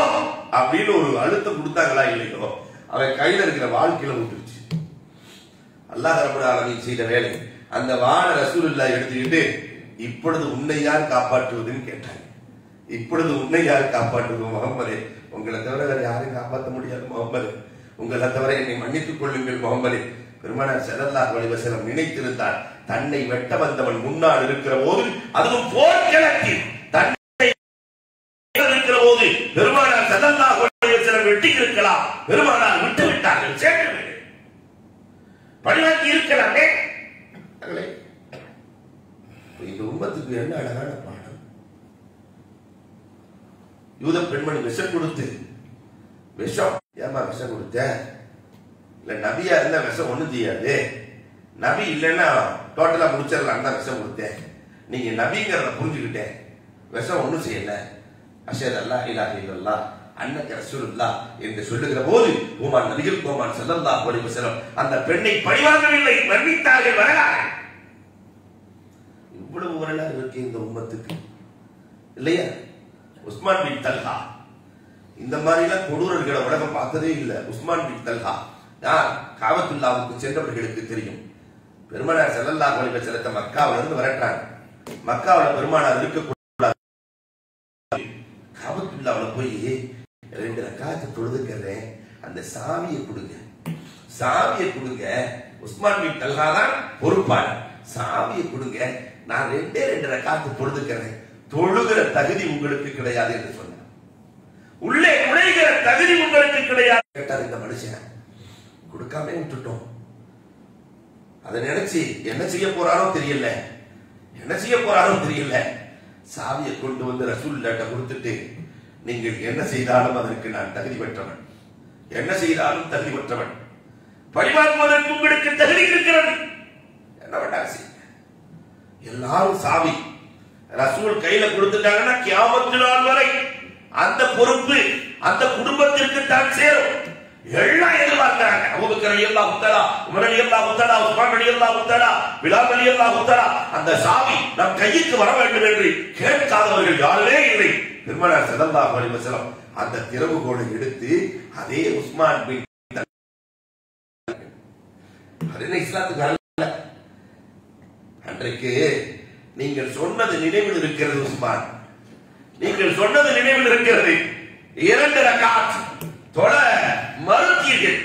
அப்படின்னு ஒரு அழுத்தம் கொடுத்தாங்களா இல்லையோ, அவன் கையில இருக்கிற வாழ்க்கையில விட்டுருச்சு. அல்லாஹ் ரப்பல் ஆலமீன் செய்த வேலை. அந்த வாளை ரசூலுல்லாஹ் எடுத்துக்கிட்டு, இப்பொழுது உன்னை யார் காப்பாற்றுவதுன்னு கேட்டாங்க. இப்பொழுது உன்னை யார் காப்பாற்றுவது முகம்மதே? உங்களை தவிர வேற யாரையும் காப்பாற்ற முடியாது முகம்மது, உங்களை தவிர என்னை மன்னித்துக் கொள்ளுங்கள் முகம்மதே. பெருமானார் ஸல்லல்லாஹு அலைஹி வஸல்லம் நினைத்திருந்தார், தன்னை வெட்ட வந்தவன் முன்னால் இருக்கிற போது, அதுவும் போர்க்களத்தில் தன்னை இருக்கிற போது பெருமானார் ஸல்லல்லாஹு அலைஹி வஸல்லம் வெட்டி இருக்கலாம். பெருமானார் விட்டு விட்டார்கள், சேர்க்கவில்லை, பழிவாங்கி இருக்கலாமே. இந்த உம்மத்துக்கு என்ன அழகான பாடம். யூத பெண்மணி விஷம் கொடுத்து, விஷம் ஏமா விஷம் கொடுத்த? இல்ல நபியா இருந்தா விஷம் ஒண்ணு செய்யாது, நபி இல்லைன்னா டோட்டலா முடிச்சிடலாம் தான் விஷம் கொடுத்தேன். நீங்க நபிங்கிறத புரிஞ்சுக்கிட்டேன், விஷம் ஒண்ணும் செய்யல. அஷஹது அல்லா இலாஹ இல்லல்லாஹ் அன்னக ரசூலுல்லாஹ் என்று சொல்லுகிற போது உமர் நபிகள் கோமான் ஸல்லல்லாஹு அலைஹி வஸல்லம் அந்த பெண்ணை பழிவாங்கவில்லை, மன்னித்தார்கள். வரலாறு இவ்வளவு வரலாறு இருக்கு இந்த உம்மத்துக்கு இல்லையா? உஸ்மான் பின் தல்ஹா, இந்த மாதிரி எல்லாம் கொடூரர்களை உலகம் பார்த்ததே இல்லை. உஸ்மான் பின் தல்ஹா யார்? காபத்துல்லாவுக்கு சென்றவர்களுக்கு தெரியும். பெருமானார் ஸல்லல்லாஹு அலைஹி வஸல்லம் மக்காவில இருந்து வரட்டாங்க. மக்காவில பெருமானார் இருக்கக்கூடாது, காபத்துல்லாவுல போய் 2 ரக்காத்து தொழுதுக்கிறேன், அந்த சாவியை கொடுங்க, சாவியை கொடுங்க. உஸ்மான் பின் தல்ஹா தான் பொறுப்பாளர். சாவியை கொடுங்க, நான் 2 ரக்காத்து தொழுதுக்கிறேன், தொழுகிற தகுதி உங்களுக்கு கிடையாது என்று சொன்னார். உள்ளே நுழைகிற தகுதி உங்களுக்கு கிடையாது கேட்டார். இந்த மனுஷன் கொடுக்காம விட்டுட்டோம். அதை நினைச்சு என்ன செய்ய போறாரோ தெரியல, என்ன செய்ய போறாரோ தெரியல. சாவியை கொண்டு வந்து ரசூலுல்லாஹ்ட்ட கொடுத்துட்டு, நீங்கள் என்ன செய்தாலும் அதற்கு நான் தகுதி பெற்றவன், என்ன செய்தாலும் தகுதி பெற்றவன், பழிவாங்குவதற்கு உங்களுக்கு தகுதி இருக்கிறது, என்ன வேண்டாம் செய்ய. எல்லாரும் சாவி ரசூல் கையில கொடுத்துட்டாங்கன்னா கியாமத்து நாள் வரை அந்த பொறுப்பு அந்த குடும்பத்திற்கு தான் சேரும். எல்லாம் எதிர்பார்க்கிறாங்க. அபூபக்கர் ரலியல்லாஹு தஆலா, உமர் ரலியல்லாஹு தஆலா, உஸ்மான் ரலியல்லாஹு தஆலா, பிலால் ரலியல்லாஹு தஆலா, அந்த சாவி நம் கைக்கு வர வேண்டும் என்று கேட்காதவர்கள் யாருமே இல்லை. பெருமானார் ஸல்லல்லாஹு அலைஹி வஸல்லம் அந்த திறவுகோலை எடுத்து அதே உஸ்மான் பின் இஸ்லாத்துக்கு அல்ல. அன்றைக்கு நீங்கள் சொன்னது நினைவில் இருக்கிறது உஸ்மான், நீங்கள் சொன்னது நினைவில் இருக்கிறது. 2 ரக்காத் தொழ மறுத்தீர்கள்.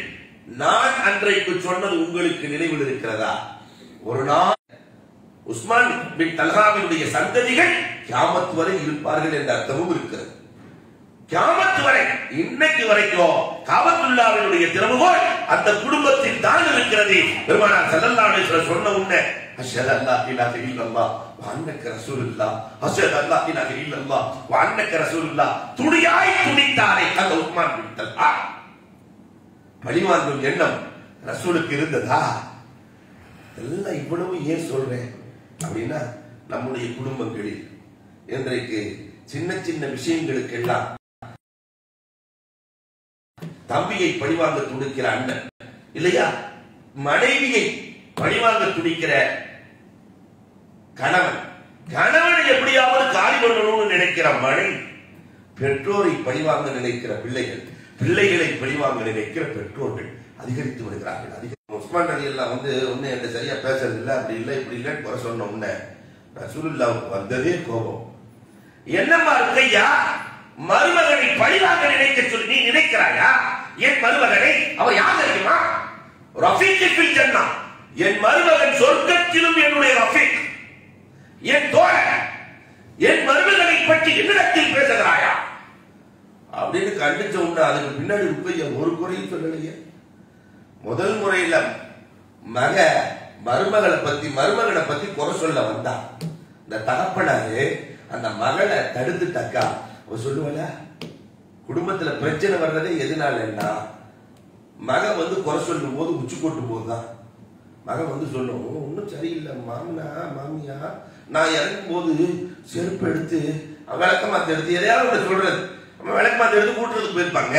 நான் அன்றைக்கு சொன்னது உங்களுக்கு நினைவில் இருக்கிறதா? ஒரு நாள் உஸ்மான் பின் தல்ஹாவினுடைய சந்ததிகள் கியாமத் வரை இருப்பார்கள் என்ற அர்த்தமும் இருக்கிறது. கியாமத் வரை, இன்னைக்கு வரைக்கும் காபத்துல்லாஹ்வினுடைய திறவுகோல் அந்த குடும்பத்தில் தான் இருக்கிறது. பெருமானார் ஸல்லல்லாஹு அலைஹி வஸல்லம் சொன்ன உடனே அஷ்ஹது அல்லா இலாஹ இல்லல்லாஹ் வ அன்னக ரசூலுல்லாஹ், அஷ்ஹது அல்லா இலாஹ இல்லல்லாஹ் வ அன்னக ரசூலுல்லாஹ் துடியாய் துடித்தாரே அந்த உஸ்மான் பின் தல்ஹா. பழிவாங்கும் எண்ணம் ரசூலுக்கு இருந்ததா? எல்லாம் இவ்வளவு ஏன் சொல்றேன் அப்படின்னா, நம்முடைய குடும்பங்களில் இன்றைக்கு சின்ன சின்ன விஷயங்களுக்கெல்லாம் தம்பியை பழிவாங்க துடிக்கிற அண்ணன் இல்லையா, மனைவியை பழிவாங்க துடிக்கிற கணவன், கணவனை எப்படியாவது காலி பண்ணணும்னு நினைக்கிற மனைவி, பெற்றோரை பழிவாங்க நினைக்கிற பிள்ளைகள், பிள்ளைகளை பழிவாங்க நினைக்கிற பெற்றோர்கள் அதிகரித்து வருகிறார்கள். உஸ்மான் ரலியல்லாஹு ஒண்ணு என்கிட்ட சரியா பேசுறது இல்லை, அப்படி இல்லை இப்படி இல்லைன்னு குறை சொன்ன உடனே ரசூலுல்லாஹ்வுக்கு வந்ததே கோபம். என்னம்மா இருக்கையா, மருமகனை பழிவாங்க நினைக்க சொல்லி நீ நினைக்கிறாயா? என் மருமகனை, அவர் யார் தெரியுமா? ரஃபீக் ஃபில் ஜன்னா, என் மருமகன் சொர்க்கத்திலும் என்னுடைய ரஃபீக், என் தோழன், என் மருமகனை பற்றி என்னிடத்தில் பேசுகிறாயா அப்படின்னு கண்டிச்ச உண்டு. அதுக்கு பின்னாடி ருக்கையா ஒரு குறையும் சொல்லலையே. முதல் முறையில மருமகளை பத்தி குறை சொல்ல வந்தா இந்த தகப்பனாரு அந்த மகளை தடுத்துட்டாக்கா அவ சொல்லுவல, குடும்பத்துல பிரச்சனை வர்றதே எதனாலன்னா மகன் குறை சொல்லும் போது உச்சி கொட்டும் போதுதான். மகன் சொல்லும், ஒன்னும் சரியில்லை மாமனா மாமியா, நான் இறங்கும் போது செருப்பு எடுத்து விளக்கமாத்த எடுத்து எதையாவது சொல்றது, விளக்கமாத்த எடுத்து கூட்டுறதுக்கு போயிருப்பாங்க,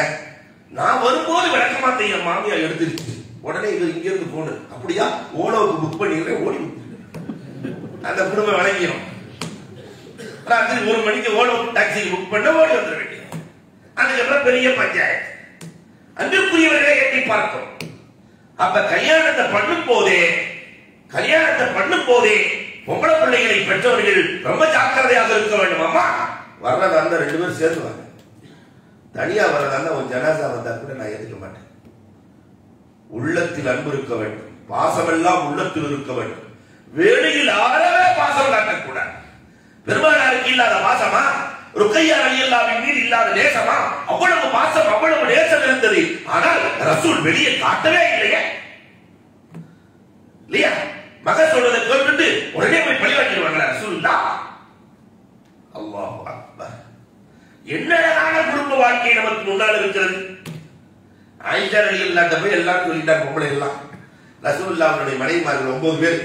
நான் வரும்போது விளக்கமாத்த என் மாமியா எடுத்துருச்சு உடனே இவர் இங்க இருந்து போன அப்படியா ஓலோவுக்கு புக் பண்ணிடுறேன் ஓடி அந்த குடும்பம் வழங்கிடும். ராத்திரி 1 மணிக்கு ஓலோ டாக்ஸிக்கு புக் பண்ண ஓடி வந்துட வேண்டியது. அதுக்கப்புறம் பெரிய பஞ்சாயத்து. அன்புக்குரியவர்களை எட்டி பார்க்கும். அப்ப கல்யாணத்தை பண்ணும் போதே பொம்பளை பிள்ளைகளை பெற்றவர்கள் ரொம்ப ஜாக்கிரதையாக இருக்க வேண்டும். அம்மா வர்றதா இருந்தா 2 பேரும் சேர்த்துவாங்க. தனியா வர்றதா இருந்தா ஒரு ஜனாசா வந்தா கூட நான் ஏத்துக்க மாட்டேன். உள்ளத்தில் அன்பு இருக்க வேண்டும், பாசமெல்லாம் உள்ளத்தில் இருக்க வேண்டும். வெளியில் ஆறவே பாசம் காட்டக்கூடாது. பெருமானாருக்கு இல்லாத பாசமா, ருக்கையா ரலியல்லாஹு மீது இல்லாத நேசமா? அவ்வளவு பாசம், அவ்வளவு நேசம் இருந்தது. ஆனால் ரசூல் வெளியே காட்டவே இல்லையே. இல்லையா? மக சொல்றதை கேட்டு உடனே போய் பழி வாங்கிடுவாங்களா ரசூலுல்லா? அல்லாஹு அக்பர். என்னடான குடும்ப வாழ்க்கை நமக்கு முன்னால் இருக்கிறது. ஆயிஷா ரலியல்லாஹு போய் எல்லாரும் சொல்லிட்டாங்க பொம்பளை எல்லாம். ரசூலுல்லாஹ் அவருடைய மனைவிமார்கள் 9 பேர்,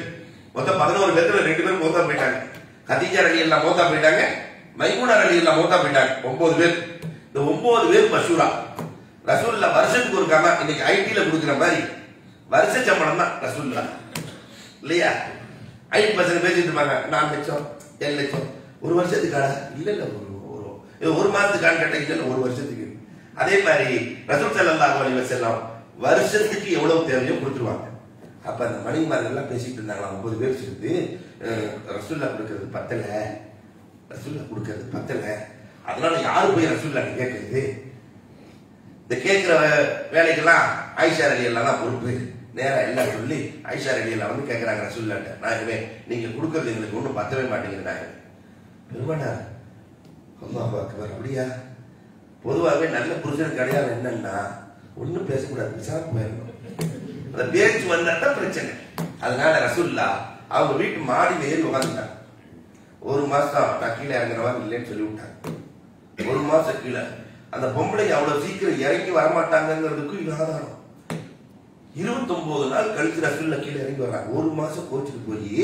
மொத்தம் 11 பேர்ல 2 பேர் மௌத்தா போயிட்டாங்க. கதீஜா ரலியல்லாஹு மௌத்தா போயிட்டாங்க, மைமூனா ரலியல்லாஹு மௌத்தா போயிட்டாங்க. 9 பேர். இந்த 9 பேர் மஷூரா. ரசூலுல்லாஹ் வருஷத்துக்கு ஒரு கமா இன்னைக்கு ஐடில கொடுக்கிற மாதிரி வருஷ சம்பளம் தான் ரசூலுல்லாஹ். இல்லையா? 5% பேசிட்டு இருப்பாங்க. 4 லட்சம் 7 லட்சம் ஒரு வருஷத்துக்காடா? இல்ல ஒரு மாசத்துக்கான கேட்ட இல்ல ஒரு வருஷத்துக்கு. அதே மாதிரி ரசூல் ஸல்லல்லாஹு அலைஹி வஸல்லம் வருஷத்துக்கு எவ்வளவு தேவையோ கொடுத்துருவாங்க. அப்ப அந்த மணிமார்கள் எல்லாம் பேசிட்டு இருந்தாங்களா 9 பேர் சேர்ந்து, ரசூலுல்லாஹ் கொடுக்கறது பத்தல, ரசூலுல்லாஹ் கொடுக்கறது பத்தல, அதனால யாரு போய் ரசூலுல்லாஹ் கேட்கறது? இந்த கேட்கிற வேலைக்கெல்லாம் ஆயிஷா ரலியல்லாஹு அன்ஹா பொறுப்பு. நேரா எல்லாம் சொல்லி ஆயிஷா ரலியல்லாஹு வந்து கேட்கறாங்க ரசூலுல்லாஹ்ட்ட, நாயகமே நீங்க கொடுக்கறது எங்களுக்கு ஒண்ணும் பத்தவே மாட்டேங்குது நாயகமே. பெருமானார் அல்லாஹு அக்பர். அப்படியா? பொதுவாகவே நல்ல புருஷனுக்கு அடையாளம் என்னன்னா ஒண்ணும் பேசக்கூடாது, விசாரணை போயிடணும். அந்த பேச்சு வந்தா பிரச்சனை. அதனால ரசூலுல்லாஹ் அவங்க வீட்டு மாடியில் ஏறி உட்காந்துட்டாங்க. 1 மாசம் நான் கீழே இறங்குறவா இல்லைன்னு சொல்லி விட்டாங்க. 1 மாசம் கீழே. அந்த பொம்பளை அவ்வளவு சீக்கிரம் இறங்கி வரமாட்டாங்கிறதுக்கு இது ஆதாரம். 29 நாள் கழிச்சு ரசூலுல்லாஹ் கீழே இறங்கி வர்றாங்க. 1 மாசம் கோச்சுட்டு போய்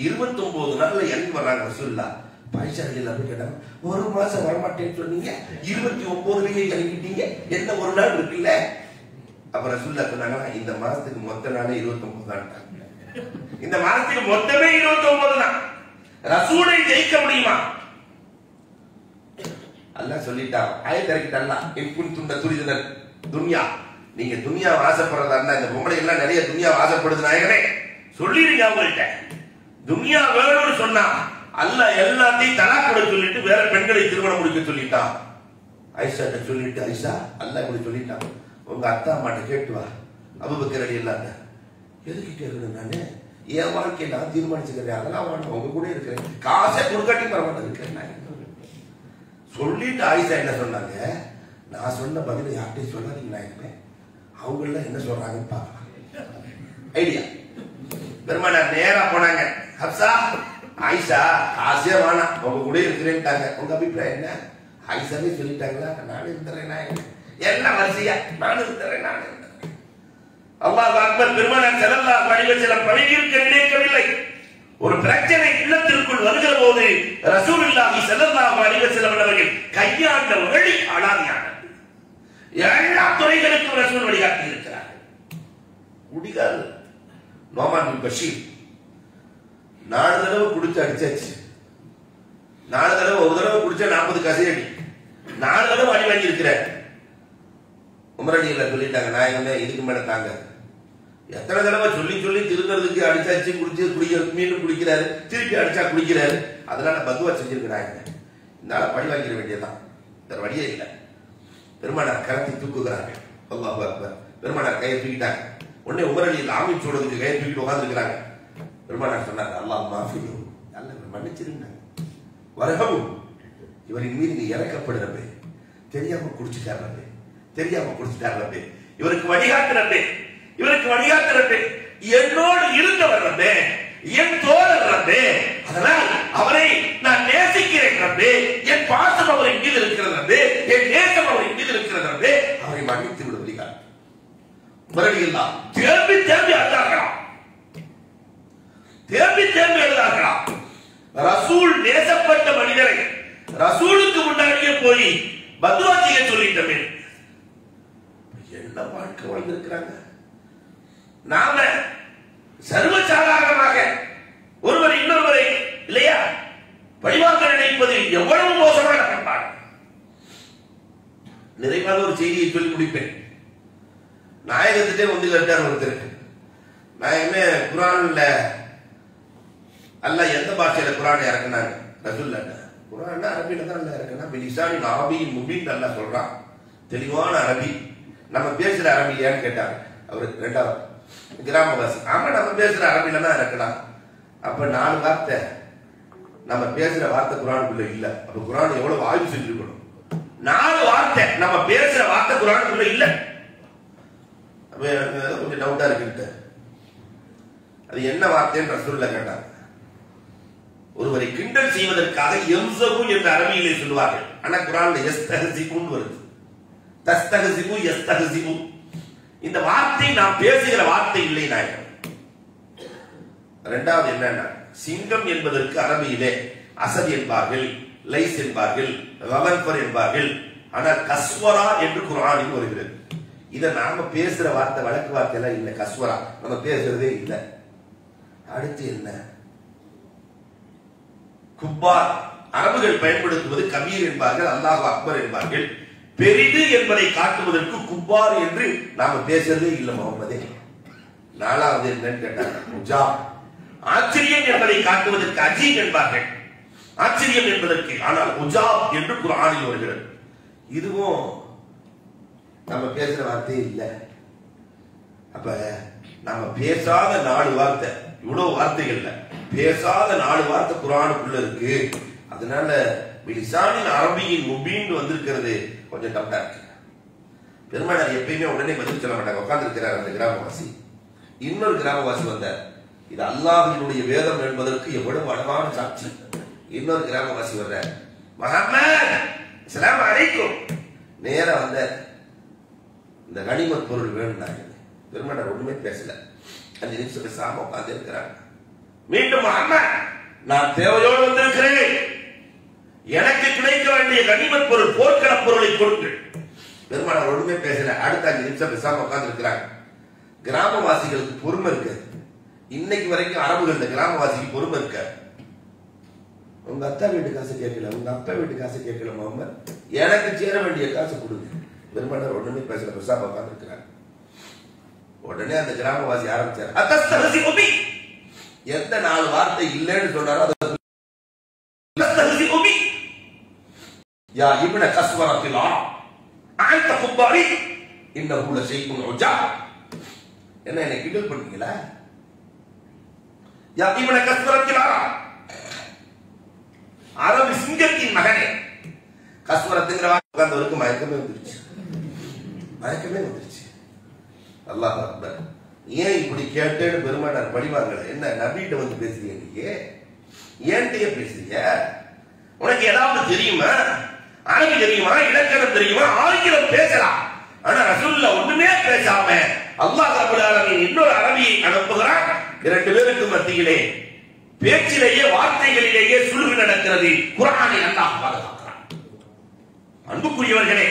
29 நாள்ல இறங்கி வர்றாங்க ரசூலுல்லாஹ். ஆயிஷா ரலியல்லாஹு அன்ஹா கேட்டாங்க, 1 மாசம் வரமாட்டேன்னு சொன்னீங்க, 29லயே இறங்கிட்டீங்க, என்ன ஒரு நாள் இருக்குல்ல? அப்ப ரசூலுல்லாஹ் சொன்னாங்க, இந்த மாசத்துக்கு மொத்த நாளே 29 தான். இந்த மாசத்துக்கு மொத்தமே 29 தான். ரசூலை ஜெயிக்க முடியுமா? அல்லாஹ் சொல்லிட்டான், ஆயத் இறக்கிட்டான், இன் குன்தும் துரிதுன துன்யா. நீங்க துன்யா ஆசைப்படுறதா இருந்தா, இந்த பொம்பளை எல்லாம் நிறைய துன்யா ஆசைப்படுது நாயகனே சொல்லிடுங்க அவங்கள்ட்ட. துன்யா வேணும்னு சொன்னா அல்லாஹ் எல்லாத்தையும் தலாக் கொடுக்க சொல்லிட்டு வேற பெண்களை திருமணம் முடிக்க சொல்லிட்டான். ஆயிஷா சொல்லிட்டு, ஆயிஷா அல்லாஹ் இப்படி சொல்லிட்டான், உங்க அத்தா அம்மாட்ட கேட்டு வா. அபூபக்கர் ரலியல்லாஹு அன்ஹு, எதுக்கு கேட்கணும்? நானு என் வாழ்க்கையை நான் தீர்மானிச்சுக்கிறேன், அதெல்லாம் வேணும், உங்க கூட இருக்கிறேன், காசை கொடுக்காட்டி பரவாயில்ல இருக்கிறேன் சொல்லிட்டு. ஆயிஷா என்ன சொன்னாங்க, நான் சொன்ன பதில யார்கிட்டையும் சொல்லாதீங்க நாயகமே, அவங்க எல்லாம் என்ன சொல்றாங்கன்னு பாக்கலாம். ஐடியா. பெருமானார் நேரா போனாங்க. ஹப்சா, ஆயிஷா ஆசையா வேணா, உங்க கூட இருக்கிறேன்ட்டாங்க, உங்க அபிப்பிராயம் என்ன? ஆயிஷாவே சொல்லிட்டாங்களா, நானும் இருந்துறேன், எல்லாம் வரிசையா நானும் இருந்துறேன், நானும் இருந்துறேன். அல்லாஹ் அக்பர். பெருமானார் ஸல்லல்லாஹு அலைஹி வஸல்லம் பணியிருக்க நினைக்கவில்லை. ஒரு பிரச்சனை இல்லத்திற்குள் வருகிற போது ரசூலுல்லாஹி ஸல்லல்லாஹு அலைஹி வஸல்லம் அவர்கள் கையாண்ட வழி அலாதியானது. எல்லா துறைகளுக்கும் ரசூல் வழிகாட்டி இருக்கிறார். குடிகார் நோமான் பின் பஷீர் 4 தடவை குடிச்சு அடிச்சாச்சு. 4 தடவை, ஒரு தடவை குடிச்சா 40 கசையடி, 4 தடவை அடி வாங்கி இருக்கிறார். உமர் ரலியல்லாஹு சொல்லிட்டாங்க, நாயகமே இதுக்கு மேல தாங்க. எத்தனை தடவை சொல்லி சொல்லி திருக்கிறதுக்கு அடிச்சாச்சு, குடிச்சு குடிக்கிறது, மீண்டும் குடிக்கிறாரு, திருப்பி அடிச்சா குடிக்கிறாரு. அதனால பதுவா செஞ்சிருக்கிறாங்க. இதனால பழி வாங்கிட வேண்டியதான், வேற வழியே இல்லை. பெருமானார் கரத்தை தூக்குகிறாங்க. அல்லாஹு அக்பர். பெருமானார் கையை தூக்கிட்டாங்க. உடனே உமர் ரலியல்லாஹு ஆமீன் சொல்றதுக்கு கையை தூக்கிட்டு உட்கார்ந்து இருக்கிறாங்க. பெருமானார் சொன்னாங்க, அல்லாஹ் மாஃபிஹு, அல்லாஹ் மன்னிச்சிருங்க, வரஹமு, இவரின் மீது நீ இறக்கப்படுறப்பே, தெரியாம குடிச்சுட்டாரப்பே, தெரியாம குடிச்சுட்டாரப்பே, இவருக்கு வழிகாட்டுறப்பே, இவருக்கு வழிகாட்டுறப்பே, என்னோடு இருந்தவர் ரப்பே, என் தோழர் ரப்பே, அதனால் அவரை நான் நேசிக்கிறேன் ரப்பே, என் பாசம் அவரின் மீது இருக்கிறது ரப்பே, என் நேசம் அவரின் மீது இருக்கிறது ரப்பே, அவரை மன்னித்து விட வழிகாட்டு. மறுபடியும் தேம்பி தேம்பி அழுதார்களாம், தேம்பி தேம்பி எழுதார்களாம். ரசூல் நேசப்பட்ட மனிதரை ரசூலுக்கு முன்னாடியே போய் பதுவா செய்ய சொல்லிட்டமே. என்ன வாழ்க்கை வாழ்ந்திருக்கிறாங்க. நாம சர்வசாதாரணமாக ஒருவர் இன்னொருவரை இல்லையா பழிவாங்க நினைப்பது எவ்வளவு மோசமான பண்பாடு. நிறைவாக ஒரு செய்தியை சொல்லி முடிப்பேன். நாயகத்திட்டே வந்து கேட்டார் ஒருத்தர், நாயகமே குரான்ல அல்லாஹ் எந்த பாஷையில குரான் இறக்குனாங்க? ரசூல் குரான் அரபியில தான் அல்ல இறக்குனா, பிலிசானின் அரபியின் முபீன் அல்லாஹ் சொல்றான், தெளிவான அரபி. நம்ம பேசுற அரபி ஏன்னு கேட்டாங்க அவரு. ரெண்டாவது கிராமவாசி, ஆமா நம்ம பேசுற அரபியில தான் இறக்கலாம். அப்ப 4 வார்த்தை நம்ம பேசுற வார்த்தை குரானுக்குள்ள இல்ல. அப்ப குரான் எவ்வளவு ஆய்வு செஞ்சிருக்கணும்? 4 வார்த்தை நம்ம பேசுற வார்த்தை குரானுக்குள்ள இல்ல. அப்ப எனக்கு கொஞ்சம் டவுட்டா இருக்கு, அது என்ன வார்த்தைன்னு ரசூலுல்லாஹ் கேட்டாங்க. ஒருவரை கிண்டல் செய்வதற்காக எம்சகு என்ற அரபியிலே சொல்லுவார்கள். ஆனா குரான்ல யஸ்தஹ்சிபுன்னு வருது. தஸ்தஹ்சிபு யஸ்தஹ்சிபு. இந்த வார்த்தை நாம் பேசுகிற வார்த்தை இல்லை நாயகம். இரண்டாவது என்னன்னா, சிங்கம் என்பதற்கு அரபியிலே அசத் என்பார்கள், லைஸ் என்பார்கள், வகன்பர் என்பார்கள். ஆனால் கஸ்வரா என்று குர்ஆனில் வருகிறது. இதை நாம பேசுற வார்த்தை வழக்கு வார்த்தை எல்லாம் இல்லை. கஸ்வரா நம்ம பேசுறதே இல்லை. அடுத்து என்ன? குப்பார் அரபுகள் பயன்படுத்துவது கபீர் என்பார்கள், அல்லாஹ் அக்பர் என்பார்கள். பெரிது என்பதை காட்டுவதற்கு குப்பார் என்று நாம பேசுறதே இல்லை முகமதே. 4வது என்னன்னு கேட்டாங்க, உஜா. ஆச்சரியம் என்பதை காட்டுவதற்கு அஜீப் என்பார்கள், ஆச்சரியம் என்பதற்கு. ஆனால் உஜா என்று குர்ஆனில் வருகிறது. இதுவும் நம்ம பேசுற வார்த்தை இல்லை. அப்ப நம்ம பேசாத 4 வார்த்தை, இவ்வளவு வார்த்தைகள் இல்ல, பேசாத 4 வார்த்தை குர்ஆனுக்குள்ள இருக்கு. அதனால பிலிசானின் அரபியின் முபீன் வந்திருக்கிறது கொஞ்சம் டவுட்டா இருக்கு. பெருமானார் எப்பயுமே உடனே பதில் சொல்ல மாட்டாங்க. உட்கார்ந்து இருக்கிறார் அந்த கிராமவாசி. இன்னொரு கிராமவாசி வந்தார், இது அல்லாஹ்வினுடைய வேதம் என்பதற்கு எவ்வளவு அழகான சாட்சி. இன்னொரு கிராமவாசி வர்ற, முஹம்மத் அஸ்ஸலாமு அலைக்கும். நேரா வந்த, இந்த கனிமத் பொருள் வேணும்னாங்க. பெருமானார் ஒண்ணுமே பேசல. 5 நிமிஷம் பேசாம உட்கார்ந்து இருக்கிறாங்க. மீண்டும் முஹம்மத், நான் தேவையோடு வந்திருக்கிறேன், எனக்கு கிடைக்க வேண்டிய கனிமத் பொருள், போர்க்கள பொருளை கொடுங்கள். பெருமானார் ஒண்ணுமே பேசல. அடுத்த 5 நிமிஷம் பேசாம உட்கார்ந்து இருக்கிறாங்க. கிராமவாசிகளுக்கு பொறுமை இருக்கு. இன்னைக்கு வரைக்கும் அரபுகள் இந்த கிராமவாசிக்கு பொறுமை இருக்க. உங்க அத்தா வீட்டு காசு கேட்கல, உங்க அப்பா வீட்டு காசு கேட்கல முகமது, எனக்கு சேர வேண்டிய காசு கொடுங்க. பெருமானார் ஒண்ணுமே பேசல, பேசாம உட்கார்ந்து இருக்கிறாங்க. உடனே அந்த கிராமவாசி ஆரம்பிச்சார், அத்தஸ்தஹ்சிபு பி. எந்த 4 வார்த்தை இல்லைன்னு சொன்னாரோ அதை அத்தஸ்தஹ்சிபு பி. யா இப்ன கஸ்வரத்தில் அன்த குப்பாரி இன்னஹு லஷைஉன் உஜா. என்ன என்னை கிண்டல் பண்ணீங்களா? யா இப்ன கஸ்வரத்தில் அரபி சிங்கத்தின் மகனே. கஸ்வரத்துங்கிற உட்கார்ந்தவருக்கு மயக்கமே வந்துருச்சு, மயக்கமே வந்துருச்சு. அல்லாஹ் அக்பர். ஏன் இப்படி கேட்டேன்னு பெருமானார் படிவாங்கல. என்ன நபிகிட்ட வந்து பேசுறீங்க? நீங்க ஏன்கிட்டயே பேசுறீங்க? உனக்கு ஏதாவது தெரியுமா? அரபி தெரியுமா? இலக்கணம் தெரியுமா? ஆங்கிலம் பேசலாம். ஆனா ரசூலுல்லாஹ் ஒண்ணுமே பேசாம அல்லாஹ் ரப்பல் ஆலமீன் இன்னொரு அரபியை அனுப்புகிறான். 2 பேருக்கு மத்தியிலே பேச்சிலேயே வார்த்தைகளிலேயே சுழுகு நடக்கிறது. குர்ஆனை அல்லாஹ் பாதுகாக்கிறான். அன்புக்குரியவர்களே,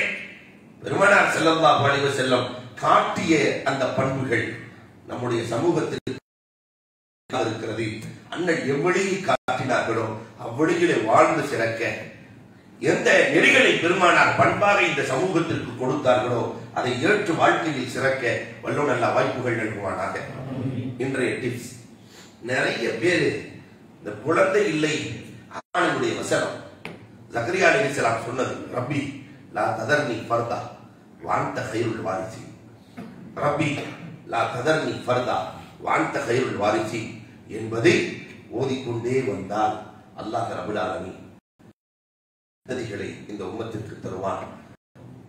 பெருமானார் ஸல்லல்லாஹு அலைஹி வஸல்லம் காட்டிய அந்த பண்புகள் நம்முடைய சமூகத்தில் இருக்கிறது. அண்ணன் எவ்வளியை காட்டினார்களோ அவ்வளிகளை வாழ்ந்து சிறக்க, எந்த நெறிகளை பெருமானார் பண்பாக இந்த சமூகத்திற்கு கொடுத்தார்களோ அதை ஏற்று வாழ்க்கையில் சிறக்க வல்லோன் நல்ல வாய்ப்புகள் நல்குவானாக. இன்றைய டிப்ஸ், நிறைய பேரு இந்த குழந்தை இல்லை ஆணுடைய வசனம் ஜக்கரியா அலைஹிஸ்ஸலாம் சொன்னது, ரப்பி லா ததர்னி ஃபர்தா வஅன்த கைருல் வாரிசி. ரப்பி லா ததர்னி ஃபர்தா வஅன்த கைருல் வாரிசி என்பதை ஓதிக்கொண்டே வந்தால் அல்லாஹ் ரப்பல் ஆலமீன் சந்ததிகளை இந்த உம்மத்திற்கு தருவான்.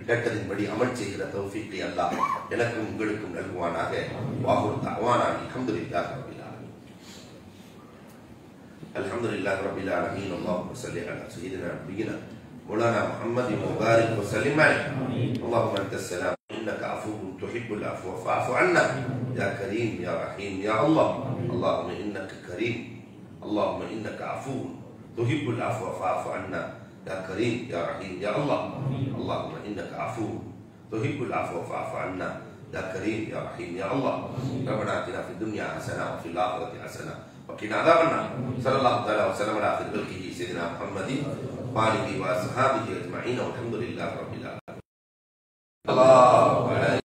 கேட்டதின்படி அமல் செய்கிற தௌஃபீக்கை அல்லாஹ் எனக்கும் உங்களுக்கும் நல்குவானாக. வாஹுர் தஅவானா அல்ஹம்துலில்லாஹி ரப்பில் ஆலமீன். அல்ஹம்துலில்லாஹி ரப்பில் ஆலமீன். அல்லாஹும்ம ஸல்லி அலா சய்யிதினா நபியினா மௌலானா முஹம்மதின் வ பாரிக் வ சல்லிம் அலைஹி. அல்லாஹும்ம அன்தஸ் ஸலாம் இன்னக அஃபூவுன் துஹிப்புல் அஃப்வ ஃபஅஃபு அன்னா யா கரீம் யா ரஹீம் யா அல்லாஹ். அல்லாஹும்ம இன்னக கரீம், அல்லாஹும்ம இன்னக அஃபூவுன் துஹிப்புல் அஃப்வ ஃபஅஃபு அன்னா யா கரீம் யா ரஹீம் யா அல்லாஹ். அல்லாஹும்ம இன்னக அஃபூவுன் துஹிப்புல் அஃப்வ ஃபஅஃபு அன்னா يا كريم يا رحيم يا الله. ربنا آتنا في الدنيا حسنة وفي الآخرة حسنة وقنا عذاب النار. صلى الله تعالى وسلم على خير خلقه سيدنا محمد وآله وأصحابه أجمعين والحمد لله رب العالمين.